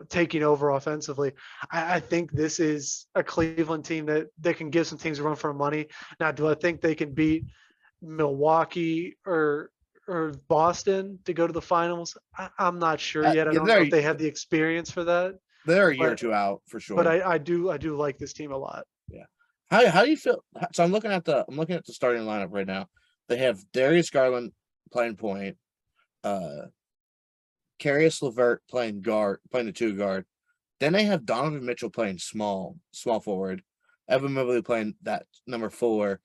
taking over offensively. I think this is a Cleveland team that can give some teams a run for money. Now, do I think they can beat Milwaukee or Boston to go to the finals? I'm not sure yet. I don't know if they have the experience for that. They're a year or two out for sure. But I do like this team a lot. Yeah. How do you feel? So I'm looking at the starting lineup right now. They have Darius Garland playing point, Caris LeVert playing the two guard. Then they have Donovan Mitchell playing small forward, Evan Mobley playing that number 4,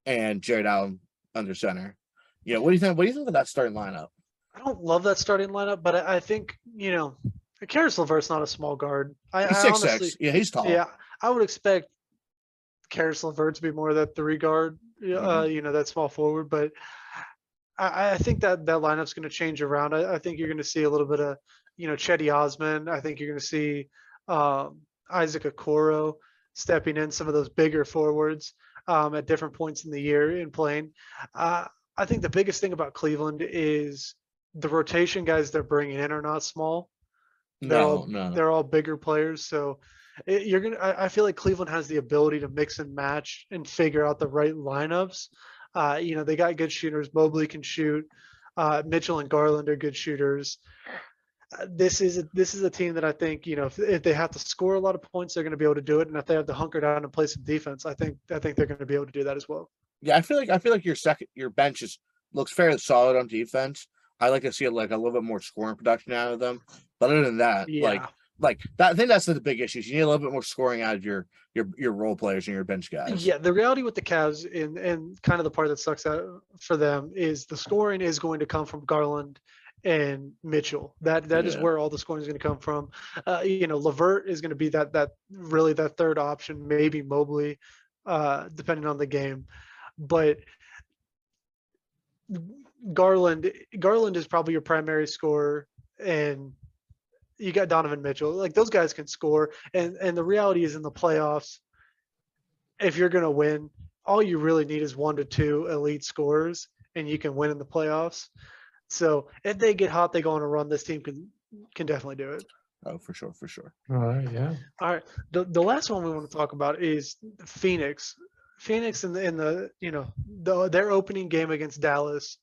and Jarrett Allen under center. Yeah, what do you think? What do you think of that starting lineup? I don't love that starting lineup, but I think Caris LeVert's not a small guard. He's 6'6". Yeah, he's tall. Yeah, I would expect Caris LeVert to be more of that 3 guard, that small forward. But I think that lineup's going to change around. I think you're going to see a little bit of, Chetty Osman. I think you're going to see Isaac Okoro stepping in, some of those bigger forwards at different points in the year in playing. I think the biggest thing about Cleveland is the rotation guys they're bringing in are not small. No. They're all bigger players. So I feel like Cleveland has the ability to mix and match and figure out the right lineups. They got good shooters. Mobley can shoot. Mitchell and Garland are good shooters. This is a team that I think, if they have to score a lot of points, they're going to be able to do it. And if they have to hunker down and play some defense, I think they're going to be able to do that as well. Yeah, I feel like your bench looks fairly solid on defense. I like to see like a little bit more scoring production out of them. But other than that, Yeah. like that, I think that's the big issue. You need a little bit more scoring out of your role players and your bench guys. Yeah, the reality with the Cavs and kind of the part that sucks out for them is the scoring is going to come from Garland and Mitchell. That is where all the scoring is going to come from. LeVert is going to be that third option, maybe Mobley, depending on the game. But Garland is probably your primary scorer, and you got Donovan Mitchell. Like, those guys can score, and the reality is in the playoffs, if you're going to win, all you really need is 1 to 2 elite scorers, and you can win in the playoffs. So if they get hot, they go on a run. This team can definitely do it. Oh, for sure. All right, yeah. All right. The last one we want to talk about is Phoenix. Phoenix in their opening game against Dallas,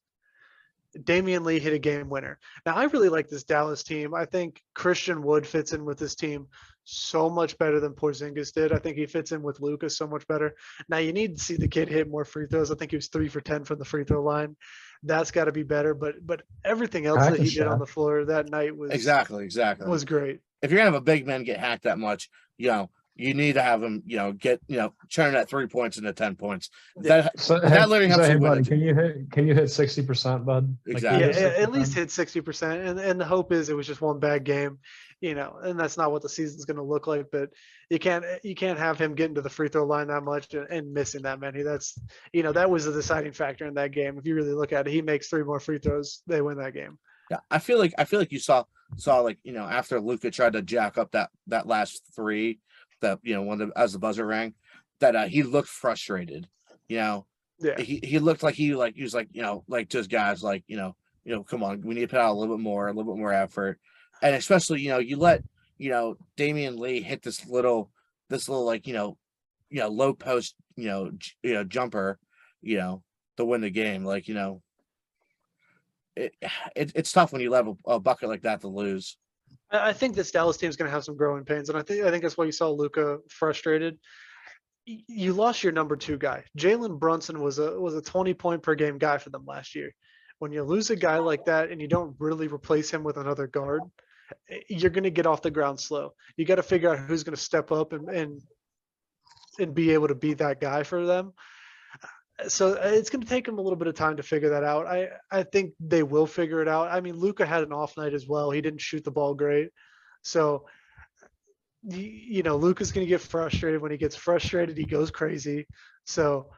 Damian Lee hit a game winner. Now, I really like this Dallas team. I think Christian Wood fits in with this team so much better than Porzingis did. I think he fits in with Luka so much better. Now, you need to see the kid hit more free throws. I think he was 3 for 10 from the free throw line. That's got to be better. But everything else that he did on the floor that night was exactly was great. If you're gonna have a big man get hacked that much, you need to have him, get turn that 3 points into 10 points. That literally helps you win. Can you hit 60%, bud? Exactly. At least hit 60%. And the hope is it was just one bad game, and that's not what the season's going to look like. But you can't have him getting to the free throw line that much and missing that many. That's that was a deciding factor in that game. If you really look at it, he makes 3 more free throws, they win that game. Yeah, I feel like you saw like after Luka tried to jack up that last 3. That as the buzzer rang, that he looked frustrated. Yeah. He looked like he was like just guys come on, we need to put out a little bit more effort, and especially you let Damian Lee hit this little low post jumper to win the game. It's tough when you let a bucket like that to lose. I think this Dallas team is going to have some growing pains, and I think that's why you saw Luka frustrated. You lost your number 2 guy. Jalen Brunson was a 20-point per game guy for them last year. When you lose a guy like that and you don't really replace him with another guard, you're going to get off the ground slow. You got to figure out who's going to step up and be able to be that guy for them. So it's going to take them a little bit of time to figure that out. I think they will figure it out. I mean, Luka had an off night as well. He didn't shoot the ball great. So, Luka's going to get frustrated. When he gets frustrated, he goes crazy. So,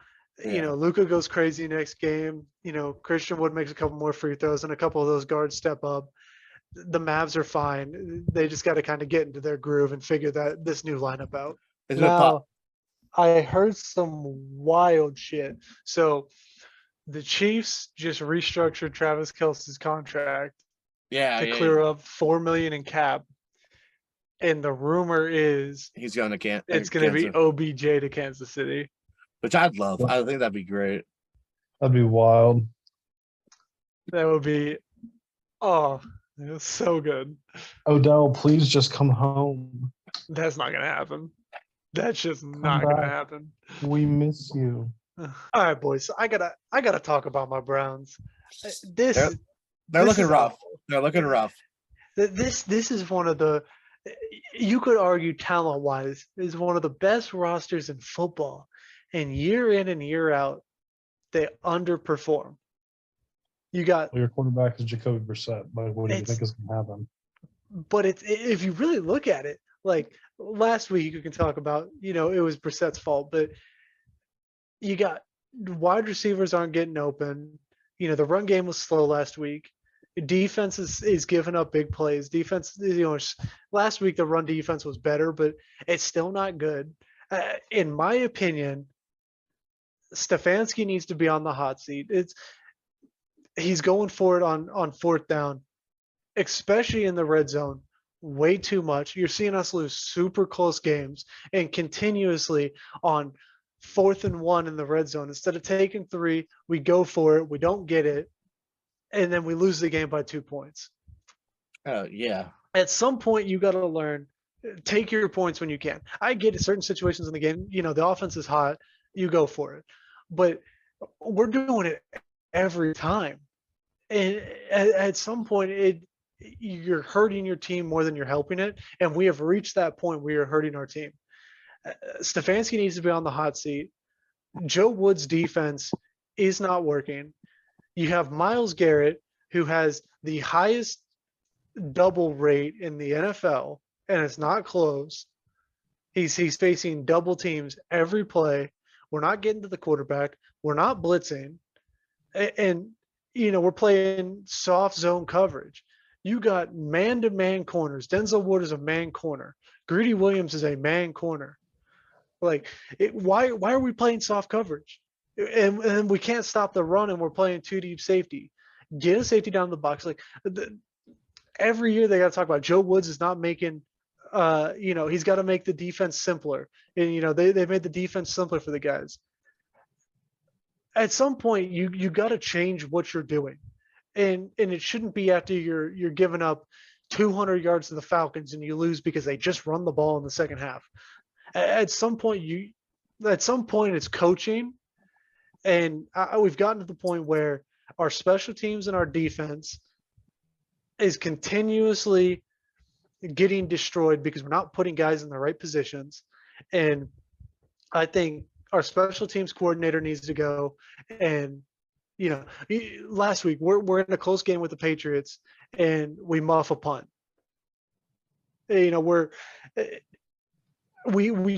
Luka goes crazy next game. Christian Wood makes a couple more free throws and a couple of those guards step up. The Mavs are fine. They just got to kind of get into their groove and figure this new lineup out. Now, I heard some wild shit. So the Chiefs just restructured Travis Kelce's contract to clear up $4 million in cap. And the rumor is he's going to Kansas. It's going to be OBJ to Kansas City, which I'd love. I think that'd be great. That'd be wild. That would be it was so good. Odell, please just come home. That's not going to happen. That's just not going to happen. We miss you. All right, boys. So I gotta talk about my Browns. They're looking rough. They're looking rough. This is one of the, you could argue talent-wise, is one of the best rosters in football. And year in and year out, they underperform. Your quarterback is Jacoby Brissett. But what do you think is going to happen? But if you really look at it, like last week, you can talk about, it was Brissett's fault, but you got wide receivers aren't getting open. The run game was slow last week. Defense is giving up big plays. Defense, last week the run defense was better, but it's still not good. In my opinion, Stefanski needs to be on the hot seat. he's going for it on fourth down, especially in the red zone, way too much. You're seeing us lose super close games and continuously on 4th and 1 in the red zone. Instead of taking 3, we go for it, we don't get it, and then we lose the game by 2 points. Yeah. At some point, you got to learn, take your points when you can. I get it, certain situations in the game, the offense is hot, you go for it. But we're doing it every time. And at some point, you're hurting your team more than you're helping it. And we have reached that point where you're hurting our team. Stefanski needs to be on the hot seat. Joe Wood's defense is not working. You have Myles Garrett, who has the highest double rate in the NFL, and it's not close. He's facing double teams every play. We're not getting to the quarterback. We're not blitzing. And we're playing soft zone coverage. You got man-to-man corners. Denzel Ward is a man corner. Greedy Williams is a man corner. Why are we playing soft coverage? And we can't stop the run, and we're playing 2 deep safety. Get a safety down the box. Every year they got to talk about Joe Woods is not making he's got to make the defense simpler. And they made the defense simpler for the guys. At some point you got to change what you're doing. And it shouldn't be after you're giving up 200 yards to the Falcons and you lose because they just run the ball in the second half. At some point it's coaching, and we've gotten to the point where our special teams and our defense is continuously getting destroyed because we're not putting guys in the right positions. And I think our special teams coordinator needs to go. And last week we're in a close game with the Patriots and we muff a punt. We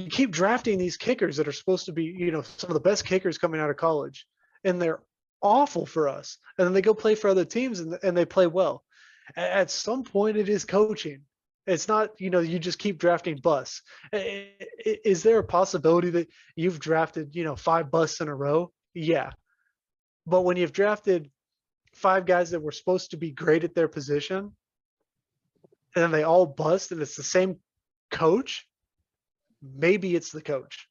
keep drafting these kickers that are supposed to be, some of the best kickers coming out of college, and they're awful for us. And then they go play for other teams and they play well. At some point it is coaching. It's not, you just keep drafting busts. Is there a possibility that you've drafted, 5 busts in a row? Yeah. But when you've drafted 5 guys that were supposed to be great at their position, and then they all bust, and it's the same coach, maybe it's the coach.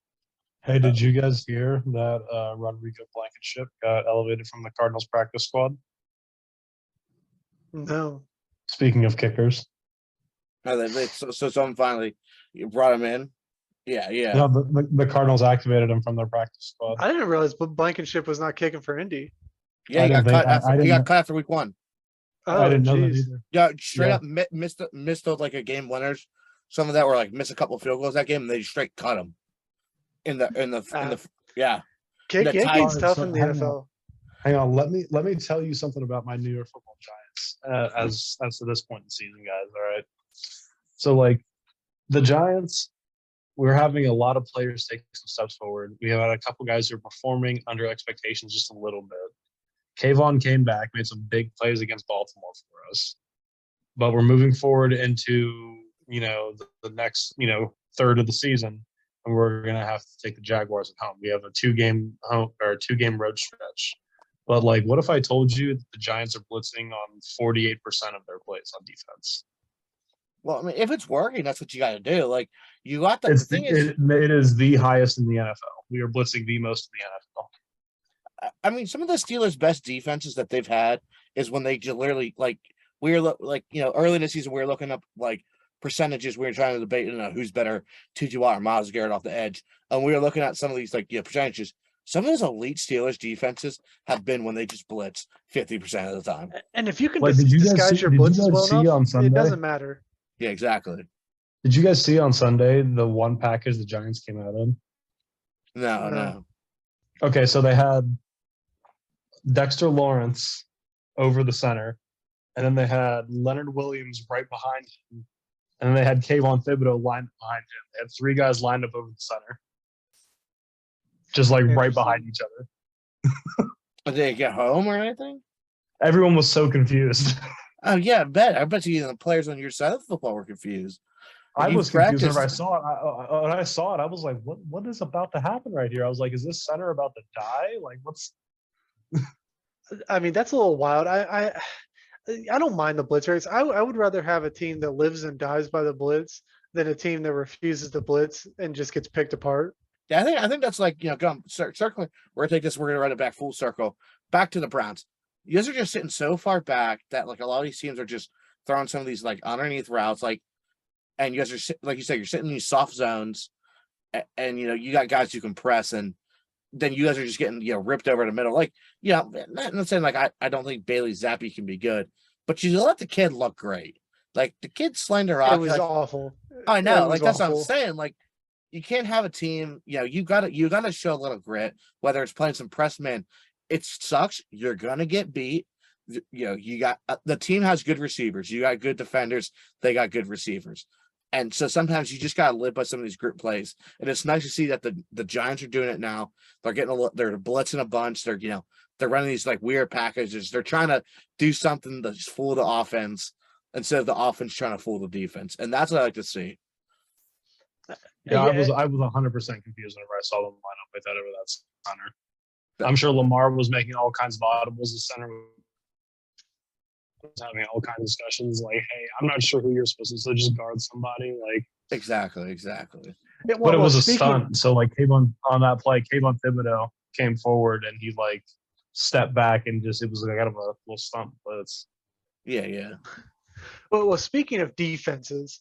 Hey, did you guys hear that Rodrigo Blankenship got elevated from the Cardinals practice squad? No. Speaking of kickers. So someone finally brought him in. Yeah. No, the Cardinals activated him from their practice squad. I didn't realize Blankenship was not kicking for Indy. Yeah, he got cut after week 1. I didn't know that either. Yeah, straight up missed those a game winners. Some of that were missed a couple of field goals that game, and they straight cut him. Kicking's tough in the NFL. Hang on, let me tell you something about my New York Football Giants as to this point in the season, guys. All right, so the Giants, we're having a lot of players take some steps forward. We have had a couple guys who are performing under expectations just a little bit. Kayvon came back, made some big plays against Baltimore for us, but we're moving forward into the next third of the season, and we're gonna have to take the Jaguars at home. We have a 2-game road stretch. But what if I told you that the Giants are blitzing on 48% of their plays on defense? Well, I mean, if it's working, that's what you got to do. You got the thing it is the highest in the NFL. We are blitzing the most in the NFL. I mean, some of the Steelers' best defenses that they've had is when they just literally early in the season we were looking up percentages. We were trying to debate who's better, T.J. Watt or Myles Garrett off the edge, and we were looking at some of these percentages. Some of those elite Steelers defenses have been when they just blitz 50% of the time. And if you can disguise your blitzes well enough, on Sunday? It doesn't matter. Yeah, exactly. Did you guys see on Sunday the one package the Giants came out in? No. Okay, so they had Dexter Lawrence over the center, and then they had Leonard Williams right behind him, and then they had Kayvon Thibodeau lined behind him. They had 3 guys lined up over the center. Just right behind each other. Did they get home or anything? Everyone was so confused. Oh yeah, I bet you the players on your side of the football were confused. I was confused whenever I saw it. When I saw it, I was like, "What is about to happen right here?" I was like, "Is this center about to die? What's?" I mean, that's a little wild. I don't mind the blitz rates. I would rather have a team that lives and dies by the blitz than a team that refuses to blitz and just gets picked apart. Yeah, I think that's like, going circling. We're gonna take this. We're gonna run it back full circle, back to the Browns. You guys are just sitting so far back that like a lot of these teams are just throwing some of these like underneath routes, like, and you guys are like you said, you're sitting in these soft zones, and you got guys who can press, and then you guys are just getting ripped over the middle. Like, not saying like I don't think Bailey Zappi can be good, but you let the kid look great. Like the kid slender rock. It was awful. I know, like that's awful. what I'm saying. Like you can't have a team. You gotta show a little grit. Whether it's playing some press man, it sucks. You're gonna get beat. You got the team has good receivers. You got good defenders. They got good receivers. And so sometimes you just gotta live by some of these group plays. And it's nice to see that the Giants are doing it now. They're they're blitzing a bunch. They're running these like weird packages. They're trying to do something to fool the offense instead of the offense trying to fool the defense. And that's what I like to see. Yeah, I was 100% confused whenever I saw them line up with that over that center. I'm sure Lamar was making all kinds of audibles. The center was having all kinds of discussions like, "Hey, I'm not sure who you're supposed to, so just guard somebody." Like Exactly. but it was a stunt. So like Kayvon on that play, Kayvon Thibodeau came forward and he like stepped back and it was like kind of a little stunt blitz. Yeah. Well, speaking of defenses,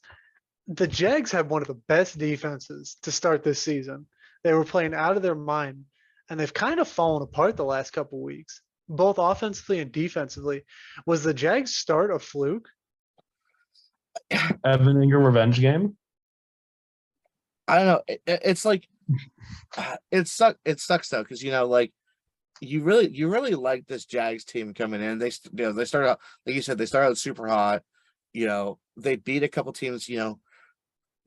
the Jags had one of the best defenses to start this season. They were playing out of their mind, and they've kind of fallen apart the last couple of weeks, both offensively and defensively. Was the Jags start a fluke? Evan Ingram revenge game. I don't know. It's like it sucks though, because like you really like this Jags team coming in. They started out, like you said, they started out super hot. They beat a couple teams. That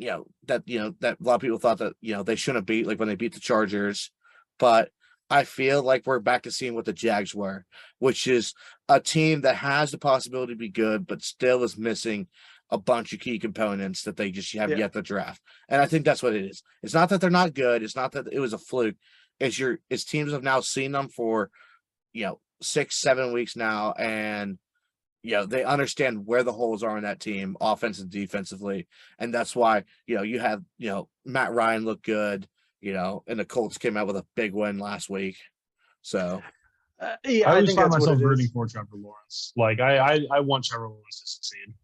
a lot of people thought that they shouldn't beat, like when they beat the Chargers. But I feel like we're back to seeing what the Jags were, which is a team that has the possibility to be good, but still is missing a bunch of key components that they just have yet to draft. And I think that's what it is. It's not that they're not good. It's not that it was a fluke. It's teams have now seen them for 6-7 weeks now, and they understand where the holes are in that team, offense and defensively. And that's why, you have, Matt Ryan look good, and the Colts came out with a big win last week. So I just think find that's myself what it rooting is. for Trevor Lawrence. Like I want Trevor Lawrence to succeed.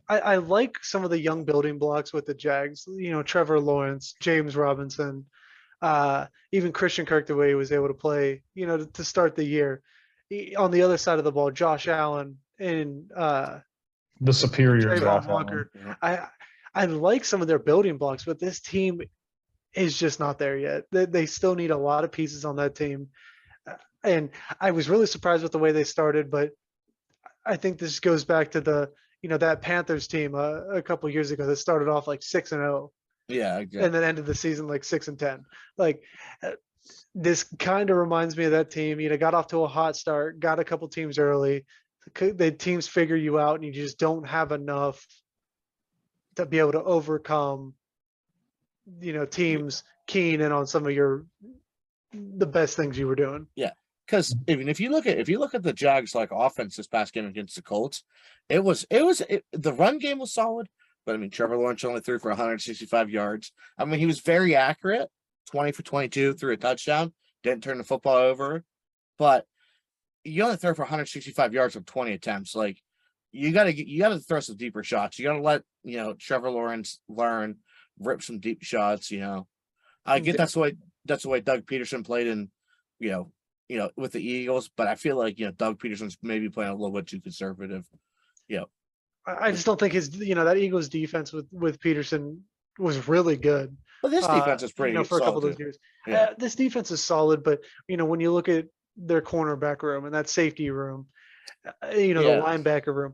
I like some of the young building blocks with the Jags. Trevor Lawrence, James Robinson, even Christian Kirk, the way he was able to play, to start the year. On the other side of the ball, Josh Allen and The superior Trayvon draft. Walker. I like some of their building blocks, but this team is just not there yet. They still need a lot of pieces on that team. And I was really surprised with the way they started, but I think this goes back to that Panthers team a couple of years ago that started off like 6-0. Yeah, and then ended the season like 6-10. Like this kind of reminds me of that team. Got off to a hot start, got a couple teams early. The teams figure you out, and you just don't have enough to be able to overcome. Teams keying in on some of the best things you were doing. Yeah, because even if you look at the Jags like offense this past game against the Colts, the run game was solid. But I mean, Trevor Lawrence only threw for 165 yards. I mean, he was very accurate, 20 for 22, threw a touchdown, didn't turn the football over. But you only throw for 165 yards on 20 attempts. Like you gotta throw some deeper shots. You gotta let Trevor Lawrence learn, rip some deep shots. I get that's the way Doug Peterson played in, with the Eagles. But I feel like Doug Peterson's maybe playing a little bit too conservative. I just don't think his, that Eagles defense with Peterson was really good. But this defense is pretty for a couple of those too. years. Yeah. This defense is solid, but when you look at their cornerback room and that safety room, the linebacker room,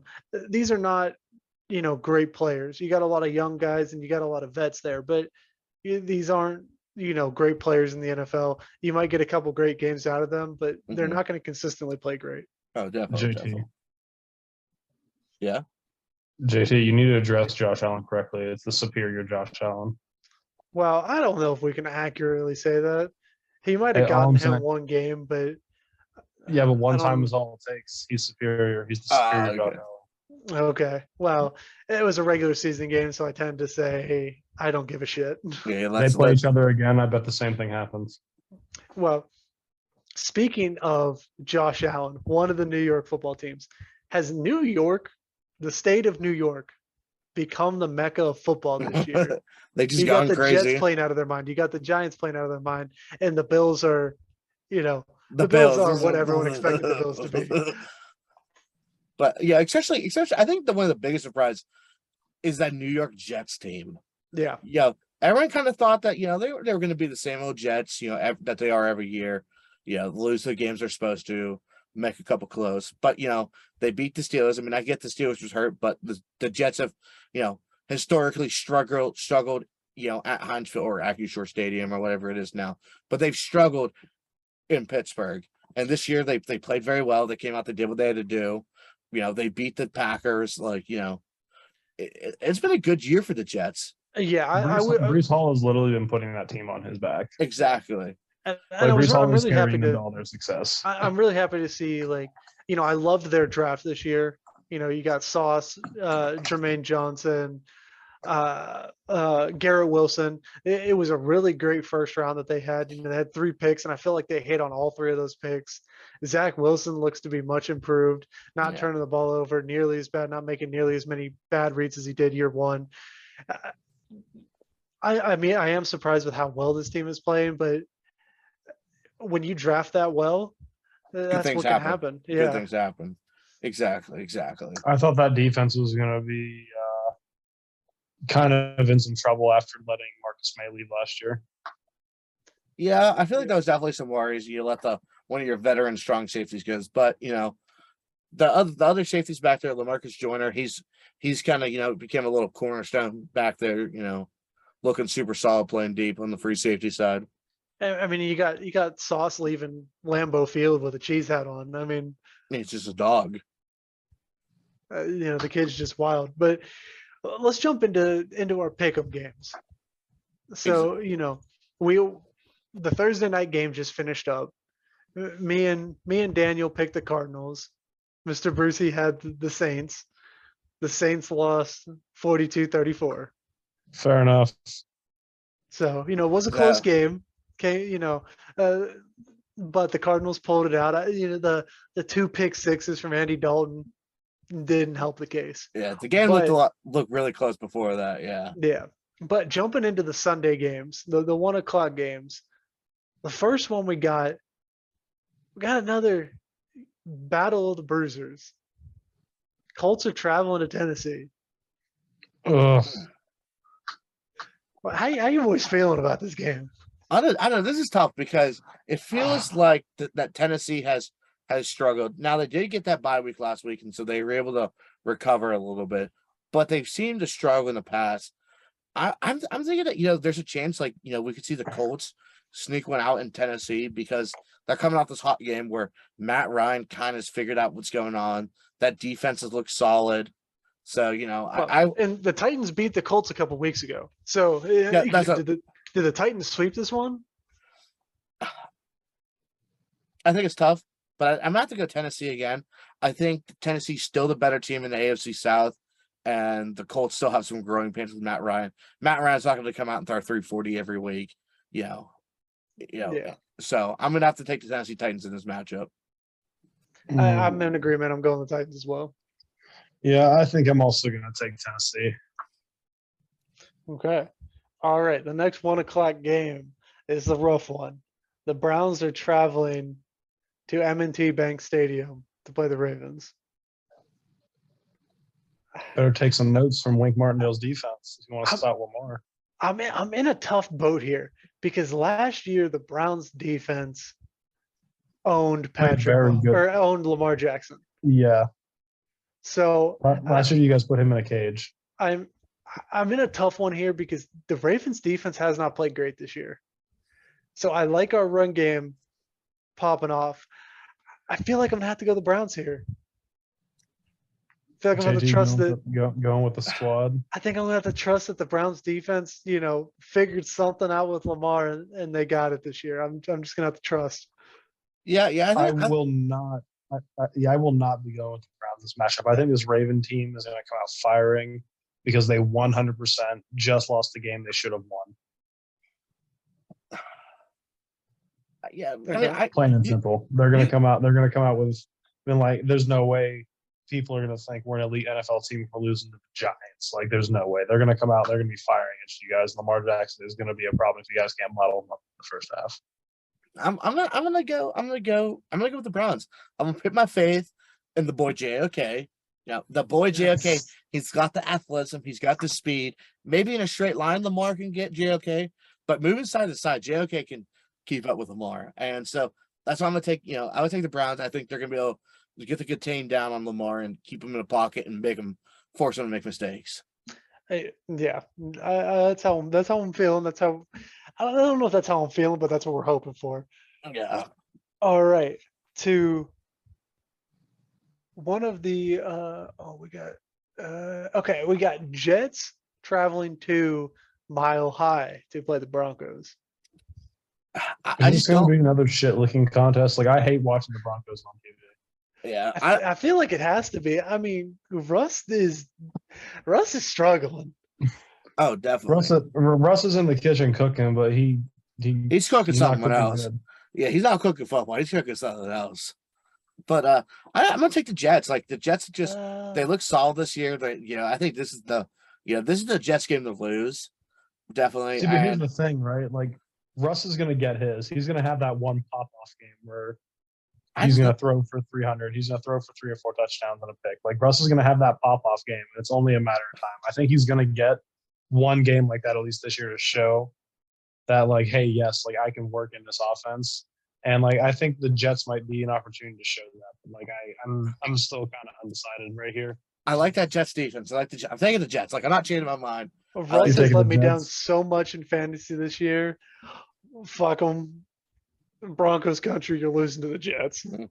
these are not, great players. You got a lot of young guys and you got a lot of vets there, but these aren't, great players in the NFL. You might get a couple great games out of them, but they're not going to consistently play great. Oh, definitely. JT. Yeah. JT, you need to address Josh Allen correctly. It's the superior Josh Allen. Well, I don't know if we can accurately say that. He might have gotten him one game, but Yeah, but one I time don't- is all it takes. He's superior. He's the superior Josh okay. Allen. Okay. Well, it was a regular season game, so I tend to say, hey, I don't give a shit. Yeah, They play each other again. I bet the same thing happens. Well, speaking of Josh Allen, one of the New York football teams, has New York, the state of New York, become the mecca of football this year? They just You got gone the crazy. Jets playing out of their mind. You got the Giants playing out of their mind, and the Bills are, the Bills Bills are what everyone expected the Bills to be. But yeah, especially, I think one of the biggest surprise is that New York Jets team. Yeah. Everyone kind of thought that they were going to be the same old Jets, that they are every year. Lose the games they're supposed to, make a couple close, but they beat the Steelers. I mean, I get the Steelers was hurt, but the Jets have historically struggled at Heinz Field or AccuShore Stadium or whatever it is now, but they've struggled in Pittsburgh. And this year they played very well. They came out, they did what they had to do. They beat the Packers. It's been a good year for the Jets. Yeah, I would. Brees Hall has literally been putting that team on his back. Exactly. And Brees Hall I'm is really happy carrying them to to. all their success. I'm really happy to see, I loved their draft this year. You got Sauce, Jermaine Johnson, Garrett Wilson. It was a really great first round that they had. They had 3 picks, and I feel like they hit on all 3 of those picks. Zach Wilson looks to be much improved, not turning the ball over nearly as bad, not making nearly as many bad reads as he did year one. I mean, I am surprised with how well this team is playing, but when you draft that well, that's what can happen. Yeah. Good things happen. Exactly. I thought that defense was going to be kind of in some trouble after letting Marcus May leave last year. Yeah, I feel like there was definitely some worries. You let one of your veteran strong safeties go, but the other safeties back there, LaMarcus Joyner, he's kind of became a little cornerstone back there. Looking super solid, playing deep on the free safety side. I mean, you got Sauce leaving Lambeau Field with a cheese hat on. I mean, it's just a dog. The kid's just wild. But let's jump into our pick'em games. So the Thursday night game just finished up. Me and Daniel picked the Cardinals. Mr. Brucey had the Saints. The Saints lost 42-34. Fair enough. So it was a close game. Okay, but the Cardinals pulled it out. The 2 pick sixes from Andy Dalton didn't help the case. Yeah, the game looked really close before that. Yeah. Yeah, but jumping into the Sunday games, the 1:00 games, the first one we got another battle of the bruisers. Colts are traveling to Tennessee. Ugh. How you boys feeling about this game? I don't know. This is tough because it feels like that Tennessee has struggled. Now they did get that bye week last week, and so they were able to recover a little bit, but they've seemed to struggle in the past. I'm thinking that there's a chance we could see the Colts sneak one out in Tennessee because they're coming off this hot game where Matt Ryan kind of has figured out what's going on. That defense has looked solid. So, and the Titans beat the Colts a couple weeks ago. So did the Titans sweep this one? I think it's tough, but I'm not to go Tennessee again. I think Tennessee's still the better team in the AFC South, and the Colts still have some growing pains with Matt Ryan. Matt Ryan's not going to come out and throw 340 every week, Yeah. So I'm going to have to take the Tennessee Titans in this matchup. I'm in agreement. I'm going the Titans as well. Yeah, I think I'm also going to take Tennessee. Okay. All right. The next 1:00 game is the rough one. The Browns are traveling to M&T Bank Stadium to play the Ravens. Better take some notes from Wink Martindale's defense if you want to stop Lamar. I'm in a tough boat here because last year the Browns defense owned owned Lamar Jackson. Yeah. So last year you guys put him in a cage. I'm in a tough one here because the Ravens defense has not played great this year. So I like our run game popping off. I feel like I'm gonna have to go the Browns here. I feel like I'm gonna have to trust going with the squad. I think I'm gonna have to trust that the Browns defense, figured something out with Lamar and they got it this year. I'm just gonna have to trust. Yeah, yeah. I will not. I will not be going with the Browns this matchup. I think this Raven team is going to come out firing because they 100% just lost the game they should have won. Yeah, Okay. Plain and simple. They're going to come out. They're going to come out with, like, there's no way people are going to think we're an elite NFL team if we're losing to the Giants. Like, there's no way. They're going to come out. They're going to be firing at you guys. Lamar Jackson is going to be a problem if you guys can't muddle them up in the first half. I'm gonna go with the Browns. I'm gonna put my faith in the boy JOK. Yeah, the boy JOK. He's got the athleticism. He's got the speed. Maybe in a straight line, Lamar can get JOK, but moving side to side, JOK can keep up with Lamar. And so that's why I'm gonna take. I would take the Browns. I think they're gonna be able to get the contain down on Lamar and keep him in a pocket and force him to make mistakes. Yeah, that's how I'm feeling. That's how I don't know if that's how I'm feeling, but that's what we're hoping for. Yeah. All right, to one of the we got Jets traveling to Mile High to play the Broncos. I It's just going to don't. be another shit looking contest. Like, I hate watching the Broncos on TV. Yeah, I feel like it has to be. I mean, Russ is struggling. Oh, definitely. Russ is in the kitchen cooking, but he's cooking not something else. good. Yeah, he's not cooking football. He's cooking something else. But I'm gonna take the Jets. Like the Jets, they look solid this year. I think this is the Jets game to lose. Definitely. See, but here's the thing, right? Like, Russ is gonna get his. He's gonna have that one pop off game where he's gonna throw for 300. He's gonna throw for 3 or 4 touchdowns and a pick. Like, Russ is gonna have that pop off game. And it's only a matter of time. I think he's gonna get one game like that at least this year to show that, like, hey, yes, like, I can work in this offense. And, like, I think the Jets might be an opportunity to show that. But, like, I'm still kind of undecided right here. I like that Jets defense. I'm taking the Jets. Like, I'm not changing my mind. Russ has let me down so much in fantasy this year. Fuck them. Broncos country, you're losing to the Jets. All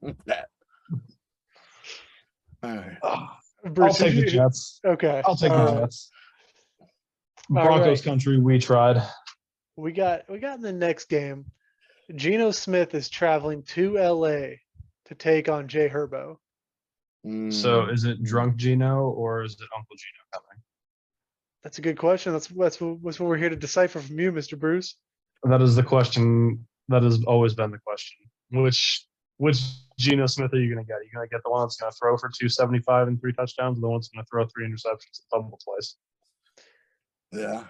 right. Bruce, I'll take the Jets. Okay. I'll take the Jets. Broncos country, we tried. We got in the next game. Geno Smith is traveling to LA to take on Jay Herbo. So is it drunk Geno or is it Uncle Geno coming? That's a good question. That's what we're here to decipher from you, Mr. Bruce. That is the question. That has always been the question. Which Geno Smith are you going to get? Are you going to get the one that's going to throw for 275 and 3 touchdowns, or the one that's going to throw 3 interceptions and fumble twice? Yeah.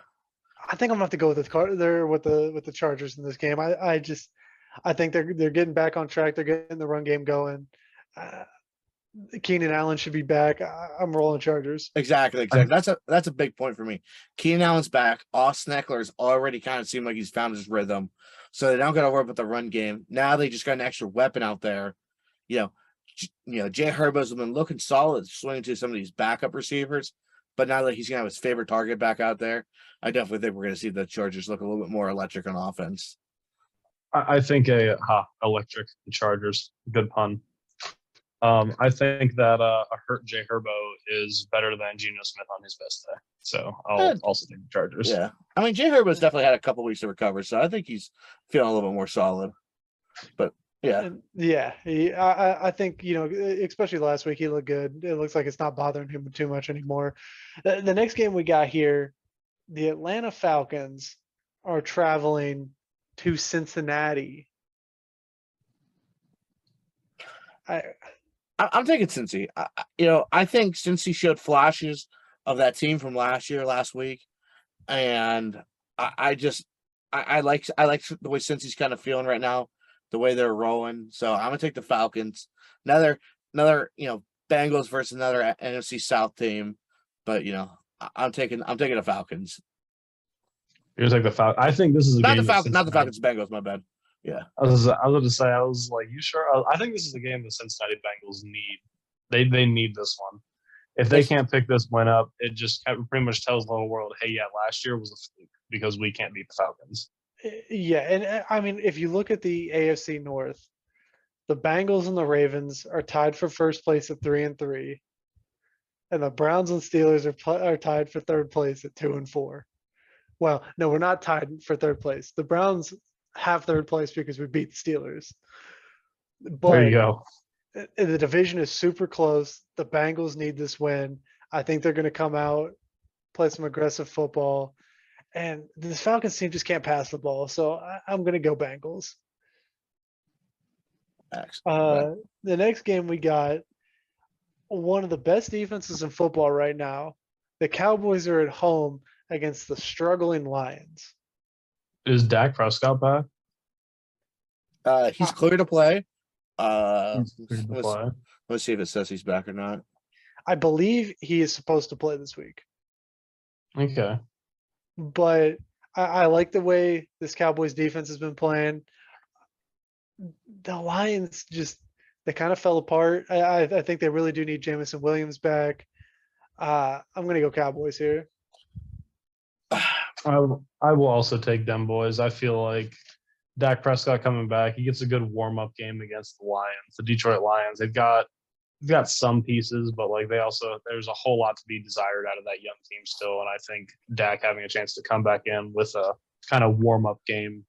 I think I'm gonna have to go with the Chargers in this game. I think they're getting back on track. They're getting the run game going. Keenan Allen should be back. I'm rolling Chargers. Exactly. That's a big point for me. Keenan Allen's back. Austin Eckler's already kind of seemed like he's found his rhythm, so they don't got to worry about the run game. Now they just got an extra weapon out there. Jay Herbo's been looking solid, swinging to some of these backup receivers. But now that he's going to have his favorite target back out there, I definitely think we're going to see the Chargers look a little bit more electric on offense. I think electric Chargers. Good pun. I think that a hurt Jay Herbo is better than Geno Smith on his best day. So I'll also take the Chargers. Yeah. I mean, Jay Herbo's definitely had a couple weeks to recover, so I think he's feeling a little bit more solid. But yeah. I think, especially last week, he looked good. It looks like it's not bothering him too much anymore. The next game we got here, the Atlanta Falcons are traveling to Cincinnati. I'm taking Cincy. I think Cincy showed flashes of that team from last week, and I like the way Cincy's kind of feeling right now, the way they're rolling. So I'm gonna take the Falcons. Another Bengals versus another NFC South team, but I'm taking the Falcons. You're like the Falcons. I think this is not the Falcons. Bengals. My bad. Yeah, I was going to say. I was like, you sure? I think this is the game the Cincinnati Bengals need. They need this one. If they can't pick this win up, it just pretty much tells the whole world, hey, yeah, last year was a fluke because we can't beat the Falcons. Yeah, and I mean, if you look at the AFC North, the Bengals and the Ravens are tied for first place at 3-3, and the Browns and Steelers are tied for third place at 2-4. Well, no, we're not tied for third place. The Browns have third place because we beat the Steelers. There you But go. the division is super close. The Bengals need this win. I think they're going to come out, play some aggressive football, and this Falcons team just can't pass the ball. So I'm going to go Bengals. Excellent. The next game we got one of the best defenses in football right now. The Cowboys are at home against the struggling Lions. Is Dak Prescott back? He's clear to play. He's cleared to play. Let's see if it says he's back or not. I believe he is supposed to play this week. Okay. But I like the way this Cowboys defense has been playing. The Lions they kind of fell apart. I think they really do need Jameson Williams back. I'm going to go Cowboys here. I will also take them boys. I feel like Dak Prescott coming back, he gets a good warm-up game against the Lions, the Detroit Lions. They've got some pieces, but like there's a whole lot to be desired out of that young team still. And I think Dak having a chance to come back in with a kind of warm-up game,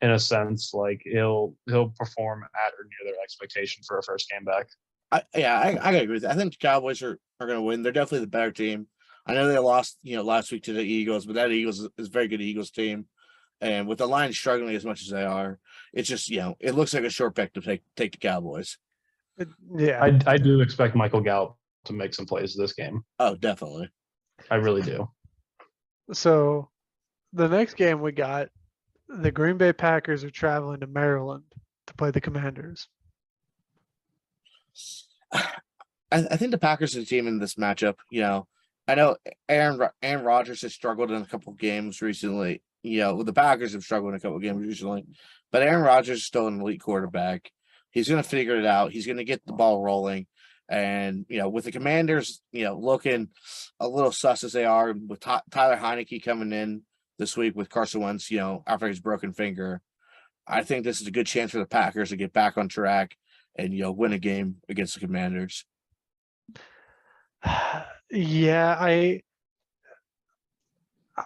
in a sense, like he'll perform at or near their expectation for a first game back. I agree with that. I think the Cowboys are going to win. They're definitely the better team. I know they lost, last week to the Eagles, but that Eagles is a very good Eagles team. And with the Lions struggling as much as they are, it's just, it looks like a short pick to take the Cowboys. Yeah. I do expect Michael Gallup to make some plays this game. Oh, definitely. I really do. So the next game we got, the Green Bay Packers are traveling to Maryland to play the Commanders. I think the Packers are the team in this matchup. I know Aaron Rodgers has struggled in a couple of games recently. The Packers have struggled in a couple of games recently, but Aaron Rodgers is still an elite quarterback. He's going to figure it out. He's going to get the ball rolling. And, with the Commanders, looking a little sus as they are, with Tyler Heineke coming in this week with Carson Wentz, after his broken finger, I think this is a good chance for the Packers to get back on track and, win a game against the Commanders. Yeah,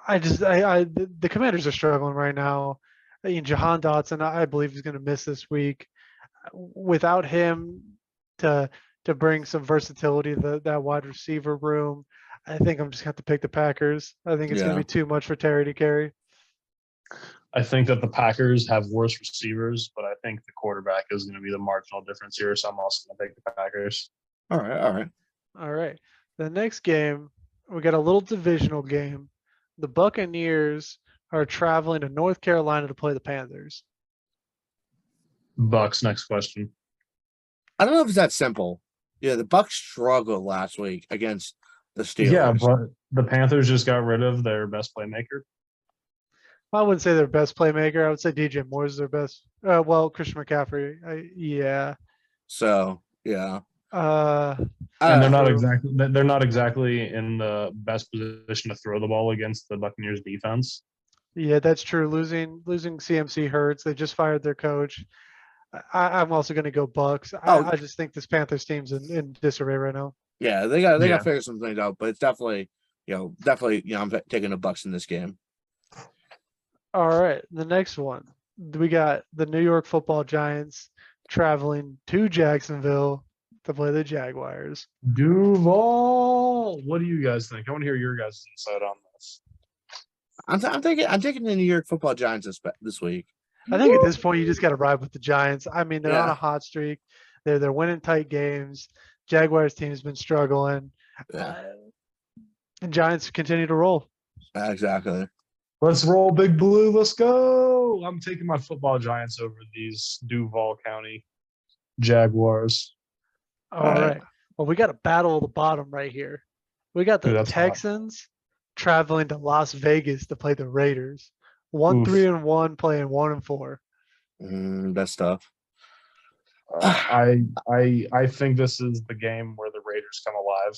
the Commanders are struggling right now. Jahan Dotson, I believe, is going to miss this week. Without him to bring some versatility to that wide receiver room, I think I'm just going to have to pick the Packers. I think it's going to be too much for Terry to carry. I think that the Packers have worse receivers, but I think the quarterback is going to be the marginal difference here, so I'm also going to pick the Packers. All right. The next game, we got a little divisional game. The Buccaneers are traveling to North Carolina to play the Panthers. Bucks, next question. I don't know if it's that simple. Yeah, the Bucks struggled last week against the Steelers. Yeah, but the Panthers just got rid of their best playmaker. I wouldn't say their best playmaker. I would say DJ Moore is their best. Christian McCaffrey. Yeah. So, yeah. And they're not exactly in the best position to throw the ball against the Buccaneers defense. Yeah, that's true. Losing CMC hurts. They just fired their coach. I'm also going to go Bucks. I just think this Panthers team's in disarray right now. Yeah, they got to figure some things out, but it's definitely, I'm taking the Bucks in this game. All right, the next one, we got the New York Football Giants traveling to Jacksonville to play the Jaguars. Duval, what do you guys think? I want to hear your guys' insight on this. I'm taking the New York Football Giants this week. I think at this point you just got to ride with the Giants. I mean, they're on a hot streak. They're winning tight games. Jaguars team has been struggling. And Giants continue to roll. Exactly. Let's roll, Big Blue. Let's go. I'm taking my Football Giants over these Duval County Jaguars. All right. Well, we got a battle of the bottom right here. We got the Texans traveling to Las Vegas to play the Raiders. 1-3-1 playing 1-4. That's tough. I think this is the game where the Raiders come alive.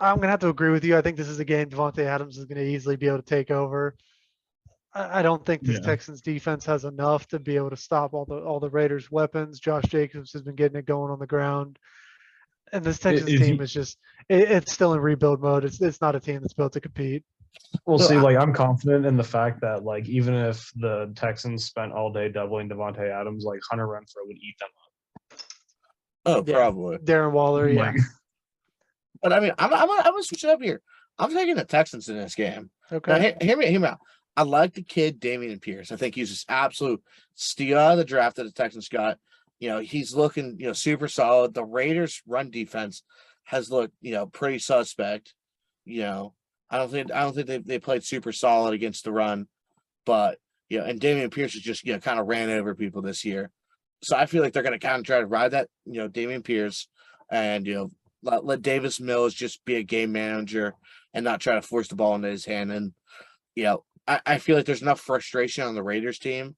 I'm gonna have to agree with you. I think this is a game Devontae Adams is gonna easily be able to take over. I don't think this Texans defense has enough to be able to stop all the Raiders' weapons. Josh Jacobs has been getting it going on the ground, and this Texans team is just it's still in rebuild mode. It's not a team that's built to compete. We'll So see. Like, I'm confident in the fact that, like, even if the Texans spent all day doubling Devontae Adams, like Hunter Renfrow would eat them Oh, Yeah. probably. Darren Waller, up. yeah. Like, But I mean, I'm gonna switch it up here. I'm taking the Texans in this game. Now, Okay. hear me out. I like the kid Damian Pierce. I think he's just absolute steal out of the draft that the Texans got. He's looking, super solid. The Raiders' run defense has looked, pretty suspect. I don't think they played super solid against the run, but and Damian Pierce has just kind of ran over people this year. So I feel like they're going to kind of try to ride that, Damian Pierce, and let Davis Mills just be a game manager and not try to force the ball into his hand. And I feel like there's enough frustration on the Raiders team,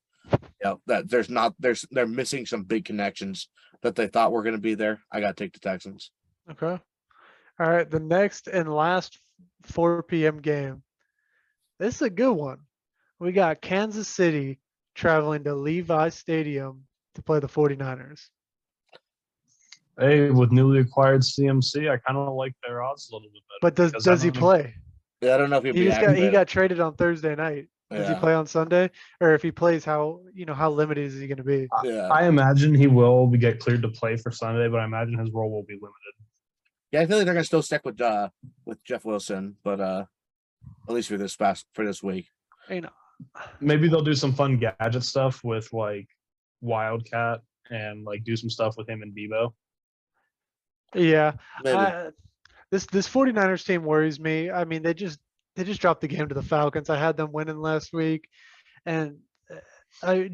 that they're missing some big connections that they thought were going to be there. I got to take the Texans. Okay. All right. The next and last 4 p.m. game. This is a good one. We got Kansas City traveling to Levi Stadium to play the 49ers. hey, with newly acquired CMC, I kind of like their odds a little bit better. But because does I he don't know- play? Yeah, I don't know if he'll He be just got he active. got traded on Thursday night. Does he Yeah. play on Sunday? Or if he plays, how limited is he going to be? Yeah. I imagine he will get cleared to play for Sunday, but I imagine his role will be limited. Yeah, I feel like they're gonna still stick with Jeff Wilson, but at least for this week. You know, Maybe they'll do some fun gadget stuff with like Wildcat and like do some stuff with him and Debo. yeah. Maybe. This 49ers team worries me. I mean, they just dropped the game to the Falcons. I had them winning last week, and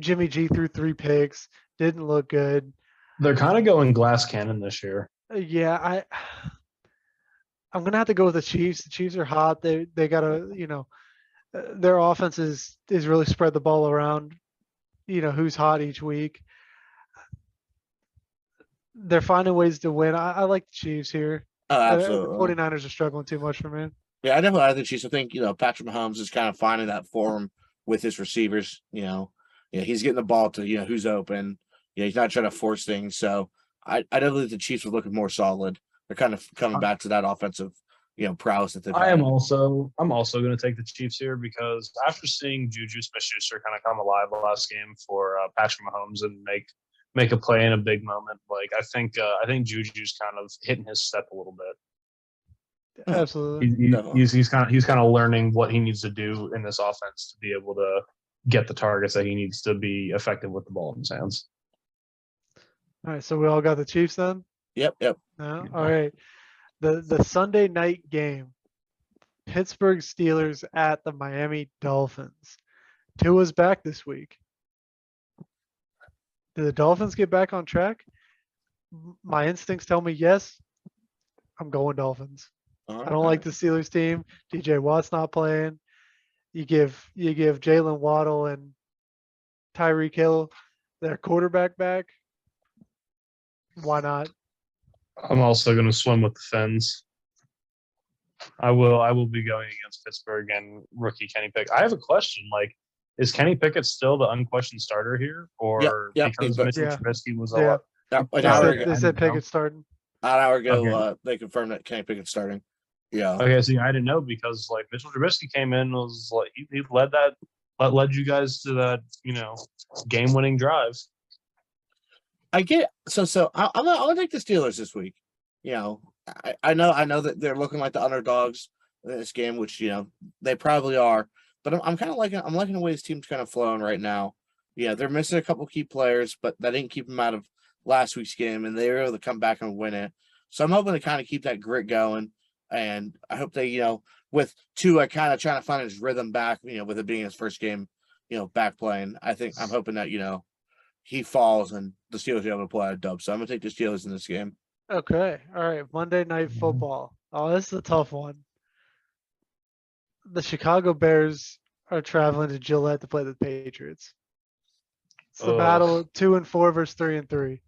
Jimmy G threw 3 picks. Didn't look good. They're kind of going glass cannon this year. Yeah, I'm gonna have to go with the Chiefs. The Chiefs are hot. They gotta, their offense is really spread the ball around. Who's hot each week. They're finding ways to win. I like the Chiefs here. Oh, The absolutely. 49ers are struggling too much for me. Yeah, I definitely like the Chiefs. I think Patrick Mahomes is kind of finding that form with his receivers. He's getting the ball to who's open. He's not trying to force things. So I definitely think the Chiefs are looking more solid. They're kind of coming back to that offensive prowess that they've had. I'm also going to take the Chiefs here because after seeing Juju Smith-Schuster kind of come alive last game for Patrick Mahomes and make a play in a big moment, like I think Juju's kind of hitting his step a little bit. Absolutely. He's kind of learning what he needs to do in this offense to be able to get the targets that he needs to be effective with the ball in his hands. All right, so we all got the Chiefs then? Yep. All right. The Sunday night game, Pittsburgh Steelers at the Miami Dolphins. Tua's back this week. Do the Dolphins get back on track? My instincts tell me yes. I'm going Dolphins. I don't like the Steelers team. DJ Watt's not playing. You give Jalen Waddle and Tyreek Hill their quarterback back. Why not? I'm also going to swim with the Fins. I will be going against Pittsburgh and rookie Kenny Pickett. I have a question. Like, is Kenny Pickett still the unquestioned starter here, or Yep, because Mitchell yeah. Trubisky was Yeah. They said I Pickett starting. An hour ago, Okay. they confirmed that Kenny Pickett's starting. Yeah. Okay, see, I didn't know because like Mitchell Trubisky came in and was like he led you guys to that game-winning drive. I get so I'm gonna take the Steelers this week. I know that they're looking like the underdogs in this game, which they probably are. But I'm kind of liking the way this team's kind of flowing right now. Yeah, they're missing a couple key players, but that didn't keep them out of last week's game, and they were able to come back and win it. So I'm hoping to kind of keep that grit going, and I hope they with Tua kind of trying to find his rhythm back, with it being his first game, back playing. I'm hoping that he falls and the Steelers are able to pull out a dub. So I'm gonna take the Steelers in this game. Okay. All right. Monday Night Football. Oh, this is a tough one. The Chicago Bears are traveling to Gillette to play the Patriots. It's the battle 2-4 versus 3-3.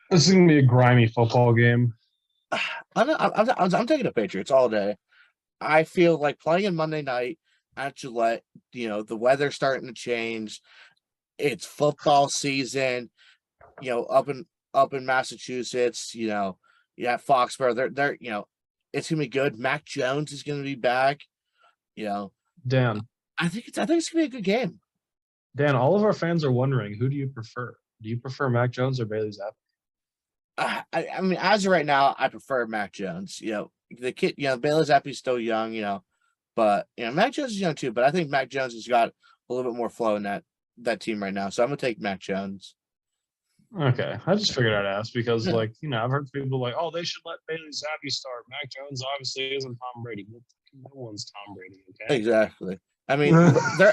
This is gonna be a grimy football game. I'm taking the Patriots all day. I feel like playing Monday night at Gillette. The weather's starting to change. It's football season. Up in Massachusetts. At Foxborough, they're It's gonna be good. Mac Jones is gonna be back. You know, Dan, I think it's gonna be a good game. Dan, all of our fans are wondering, who do you prefer? Do you prefer Mac Jones or Bailey Zappi? I mean, as of right now, I prefer Mac Jones. The kid, Bailey Zappi's still young, but Mac Jones is young too. But I think Mac Jones has got a little bit more flow in that team right now. So I'm gonna take Mac Jones. Okay, I just figured I'd ask because, Yeah. I've heard people like, oh, they should let Bailey Zappi start. Mac Jones obviously isn't Tom Brady. No one's Tom Brady, okay? Exactly. I mean,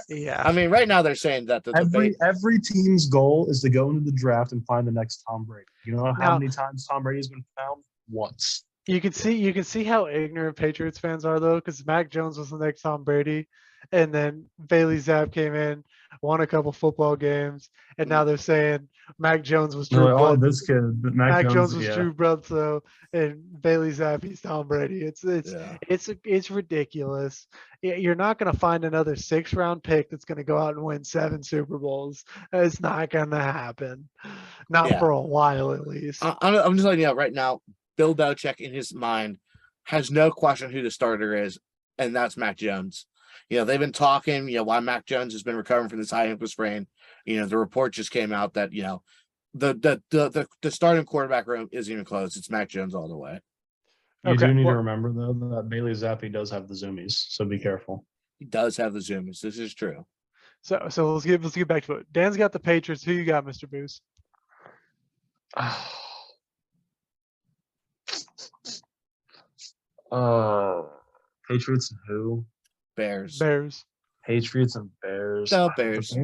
Yeah. I mean, right now they're saying that the debate. Every team's goal is to go into the draft and find the next Tom Brady. You know how Now- many times Tom Brady's been found? Once. You can see how ignorant Patriots fans are though, because Mac Jones was the next Tom Brady, and then Bailey Zapp came in, won a couple football games, and now they're saying Mac Jones was Drew They're like, oh, Bledsoe. this kid, but Mac Jones was yeah. Drew Bledsoe, and Bailey Zappi's Tom Brady. Yeah. It's ridiculous. You're not going to find another 6th-round pick that's going to go out and win 7 Super Bowls. It's not going to happen, not Yeah. for a while at least. I'm just letting you know right now. Bill Belichick in his mind has no question who the starter is, and that's Mac Jones. They've been talking, why Mac Jones has been recovering from this high ankle sprain. The report just came out that, the starting quarterback room isn't even close. It's Mac Jones all the way. You do need to remember, though, that Bailey Zappi does have the zoomies, so be careful. He does have the zoomies. This is true. So let's get back to it. Dan's got the Patriots. Who you got, Mr. Boost? Patriots and who? Bears. Patriots and Bears. No, Bears.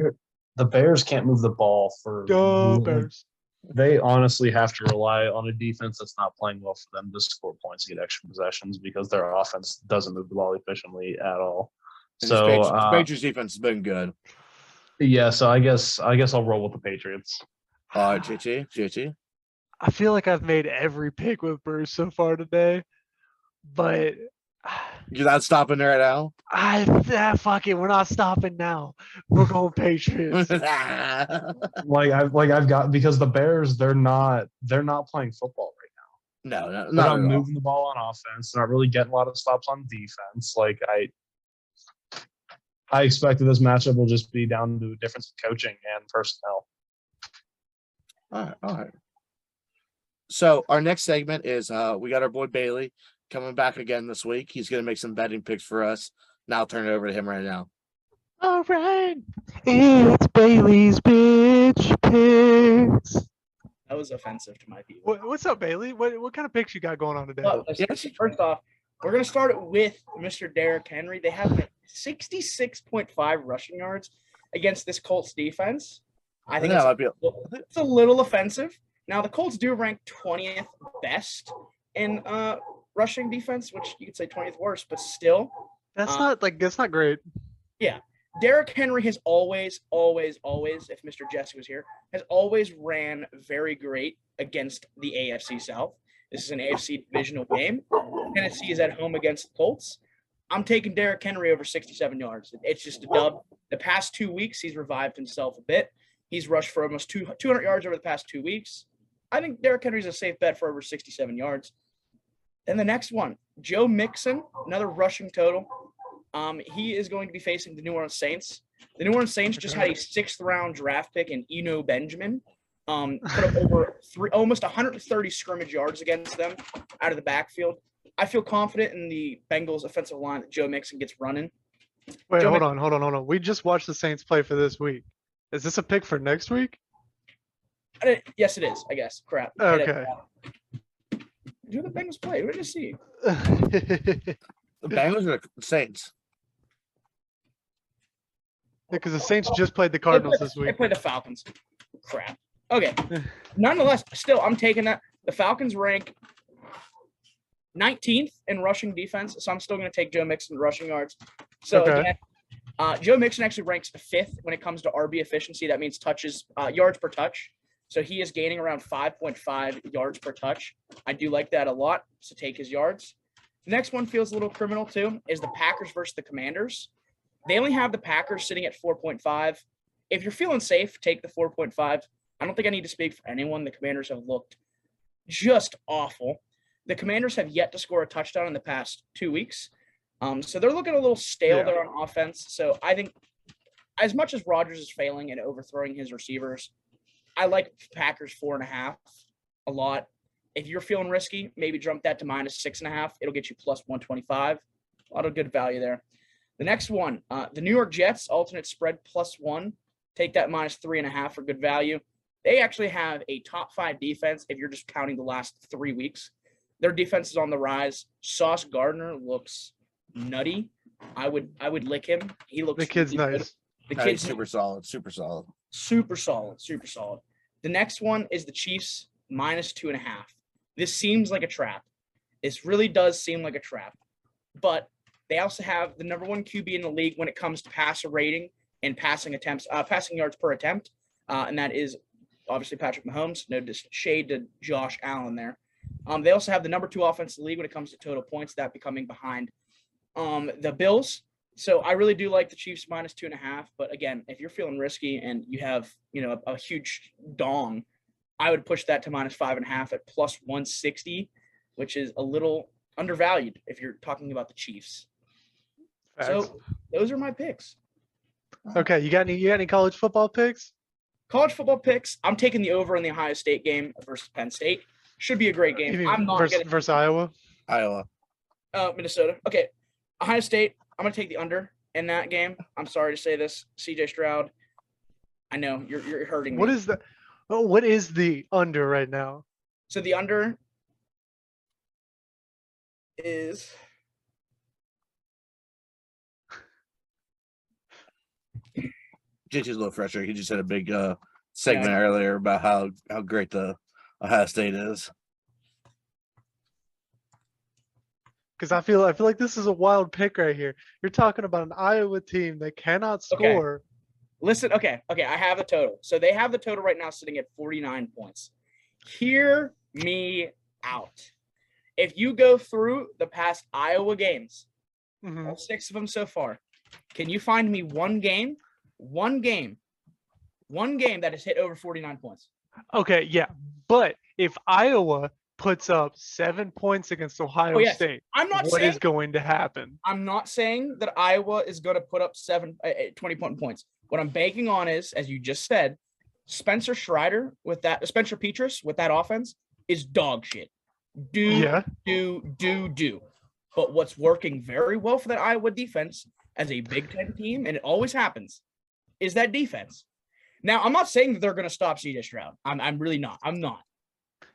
The Bears can't move the ball for. Go Bears. They honestly have to rely on a defense that's not playing well for them to score points and get extra possessions because their offense doesn't move the ball efficiently at all. And So the Patriots defense has been good. Yeah, so I guess I'll roll with the Patriots. All right, JT. I feel like I've made every pick with Bruce so far today, but You're not stopping there right now? fuck it, we're not stopping now. We're going Patriots. I've got because the Bears they're not playing football right now. No, They're not not at all. moving the ball on offense. They're not really getting a lot of stops on defense. I expected this matchup will just be down to a difference in coaching and personnel. All right. So our next segment is we got our boy Bailey coming back again this week. He's going to make some betting picks for us. Now I'll turn it over to him right now. All right, it's Bailey's bitch picks. That was offensive to my people. What's up, Bailey? What kind of picks you got going on today? Well, first off, we're going to start with Mr. Derrick Henry. They have 66.5 rushing yards against this Colts defense. I think it's a little offensive. Now, the Colts do rank 20th best in rushing defense, which you could say 20th worst, but still. That's not great. Yeah. Derrick Henry has always, if Mr. Jesse was here, has always ran very great against the AFC South. This is an AFC divisional game. Tennessee is at home against the Colts. I'm taking Derrick Henry over 67 yards. It's just a dub. The past 2 weeks, he's revived himself a bit. He's rushed for almost 200 yards over the past 2 weeks. I think Derrick Henry's a safe bet for over 67 yards. Then the next one, Joe Mixon, another rushing total. He is going to be facing the New Orleans Saints. The New Orleans Saints just had a 6th-round draft pick in Eno Benjamin. Put up over almost 130 scrimmage yards against them out of the backfield. I feel confident in the Bengals offensive line that Joe Mixon gets running. Wait, hold on. We just watched the Saints play for this week. Is this a pick for next week? Yes, it is, I guess. Crap. Okay. Do the Bengals play? Where did you see? The Bengals are the Saints. Because the Saints just played the Cardinals this They week. played the Falcons. Crap. Okay. Nonetheless, still, I'm taking that. The Falcons rank 19th in rushing defense, so I'm still going to take Joe Mixon rushing yards. So, again, Joe Mixon actually ranks 5th when it comes to RB efficiency. That means touches, yards per touch. So he is gaining around 5.5 yards per touch. I do like that a lot, so take his yards. The next one feels a little criminal too, is the Packers versus the Commanders. They only have the Packers sitting at 4.5. If you're feeling safe, take the 4.5. I don't think I need to speak for anyone. The Commanders have looked just awful. The Commanders have yet to score a touchdown in the past 2 weeks. So they're looking a little stale there on offense. So I think as much as Rodgers is failing and overthrowing his receivers, I like Packers 4.5 a lot. If you're feeling risky, maybe jump that to -6.5. It'll get you +125. A lot of good value there. The next one, the New York Jets, alternate spread +1. Take that -3.5 for good value. They actually have a top 5 defense if you're just counting the last 3 weeks. Their defense is on the rise. Sauce Gardner looks nutty. I would lick him. He looks The kid's really good. nice. The Nice, kid's super solid, super solid. super solid. The next one is the Chiefs -2.5. This seems like a trap. This really does seem like a trap. But they also have the number 1 QB in the league when it comes to passer rating and passing yards per attempt. And that is obviously Patrick Mahomes. No shade to Josh Allen there. They also have the number 2 offense in the league when it comes to total points, that becoming behind the Bills. So I really do like the Chiefs -2.5. But again, if you're feeling risky and you have, a huge dong, I would push that to -5.5 at +160, which is a little undervalued if you're talking about the Chiefs. Facts. So those are my picks. Okay, you got any college football picks? College football picks. I'm taking the over in the Ohio State game versus Penn State. Should be a great You game. mean I'm not versus Iowa? Iowa. Minnesota. Okay, Ohio State. I'm gonna take the under in that game. I'm sorry to say this, CJ Stroud. I know you're hurting me. What is the? Oh, what is the under right now? So the under is JT's a little frustrated. He just had a big segment earlier about how great the Ohio State is. Because I feel like this is a wild pick right here. You're talking about an Iowa team that cannot Okay. score. Listen, okay, I have the total. So they have the total right now sitting at 49 points. Hear me out. If you go through the past Iowa games, Mhm. all 6 of them so far, can you find me one game that has hit over 49 points? Okay, yeah, but if Iowa puts up 7 points against Ohio yes. State, I'm not what saying is going to happen? I'm not saying that Iowa is going to put up 20-point points. What I'm banking on is, as you just said, Spencer Petras with that offense is dog shit. Do. But what's working very well for that Iowa defense as a Big Ten team, and it always happens, is that defense. Now, I'm not saying that they're going to stop CJ Stroud. I'm really not. I'm not.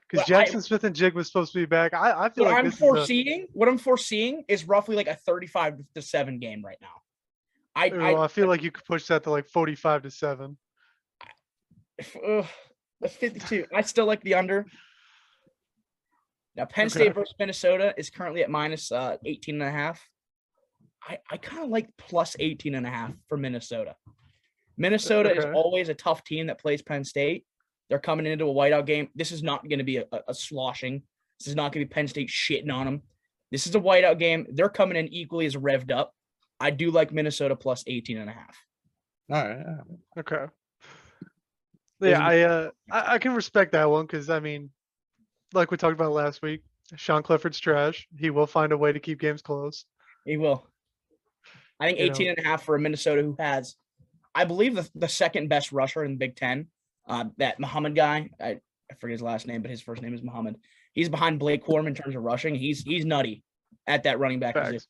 Because But Jackson Smith and Jig was supposed to be back. I feel What like I'm this is what I'm foreseeing is roughly like a 35-7 game right now. I feel like you could push that to like 45-7. 52. I still like the under. Now, Penn State versus Minnesota is currently at -18.5. I kind of like +18.5 for Minnesota. Minnesota is always a tough team that plays Penn State. They're coming into a whiteout game. This is not going to be a sloshing. This is not going to be Penn State shitting on them. This is a whiteout game. They're coming in equally as revved up. I do like Minnesota +18.5. All right. Okay. Yeah, I can respect that one because I mean, like we talked about last week, Sean Clifford's trash. He will find a way to keep games close. He will. I think 18.5 for a Minnesota who has, I believe, the second best rusher in the Big Ten. That Muhammad guy, I forget his last name, but his first name is Muhammad. He's behind Blake Corum in terms of rushing. He's nutty at that running back position.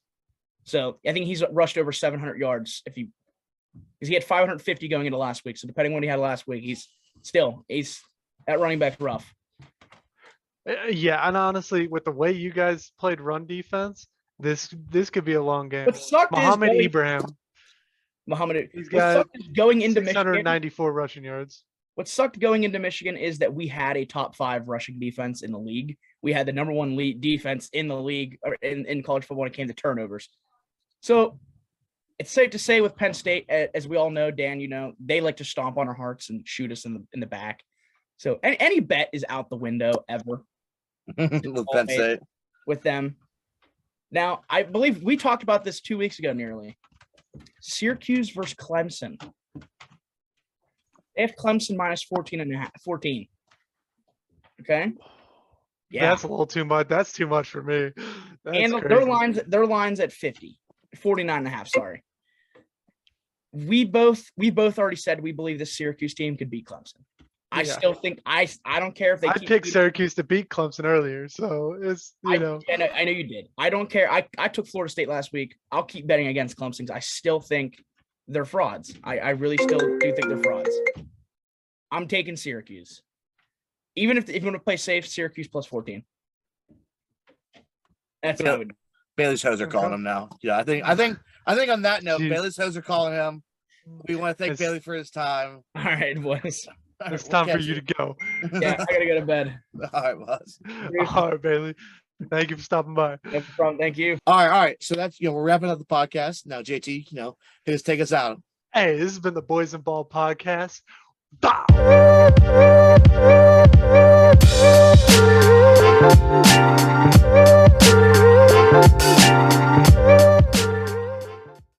So I think he's rushed over 700 yards because he had 550 going into last week. So depending on what he had last week, he's that running back's rough. Yeah, and honestly, with the way you guys played run defense, this could be a long game. What sucked Muhammad is Ibrahim. He's got going into Michigan. 694 rushing yards. What sucked going into Michigan is that we had a top 5 rushing defense in the league. We had the number 1 lead defense in the league or in college football when it came to turnovers. So it's safe to say with Penn State, as we all know, Dan, they like to stomp on our hearts and shoot us in the back. So any bet is out the window ever. With Penn State. With them. Now, I believe we talked about this 2 weeks ago nearly. Syracuse versus Clemson. They have Clemson -14.5. Okay. Yeah. That's a little too much. That's too much for me. That's And crazy. their lines at 49.5, sorry. We both already said we believe this Syracuse team could beat Clemson. I Yeah. still think I don't care if they I keep picked Syracuse to beat Clemson earlier, so it's I know you did. I don't care. I took Florida State last week. I'll keep betting against Clemson because I still think they're frauds. I really still do think they're frauds. I'm taking Syracuse. Even if you want to play safe, Syracuse plus 14. That's how I would. Bailey's hoes are calling him now. Yeah, I think on that note, Jeez. Bailey's hoes are calling him. We want to thank It's- Bailey for his time. All right, boys. All right, It's we'll time for catch you to go. Yeah, I gotta go to bed. All right, boss. All right, Bailey. Thank you for stopping by. No problem. Thank you. All right. So that's we're wrapping up the podcast now. JT, take us out. Hey, this has been the Boyz and Ball Podcast. Bow!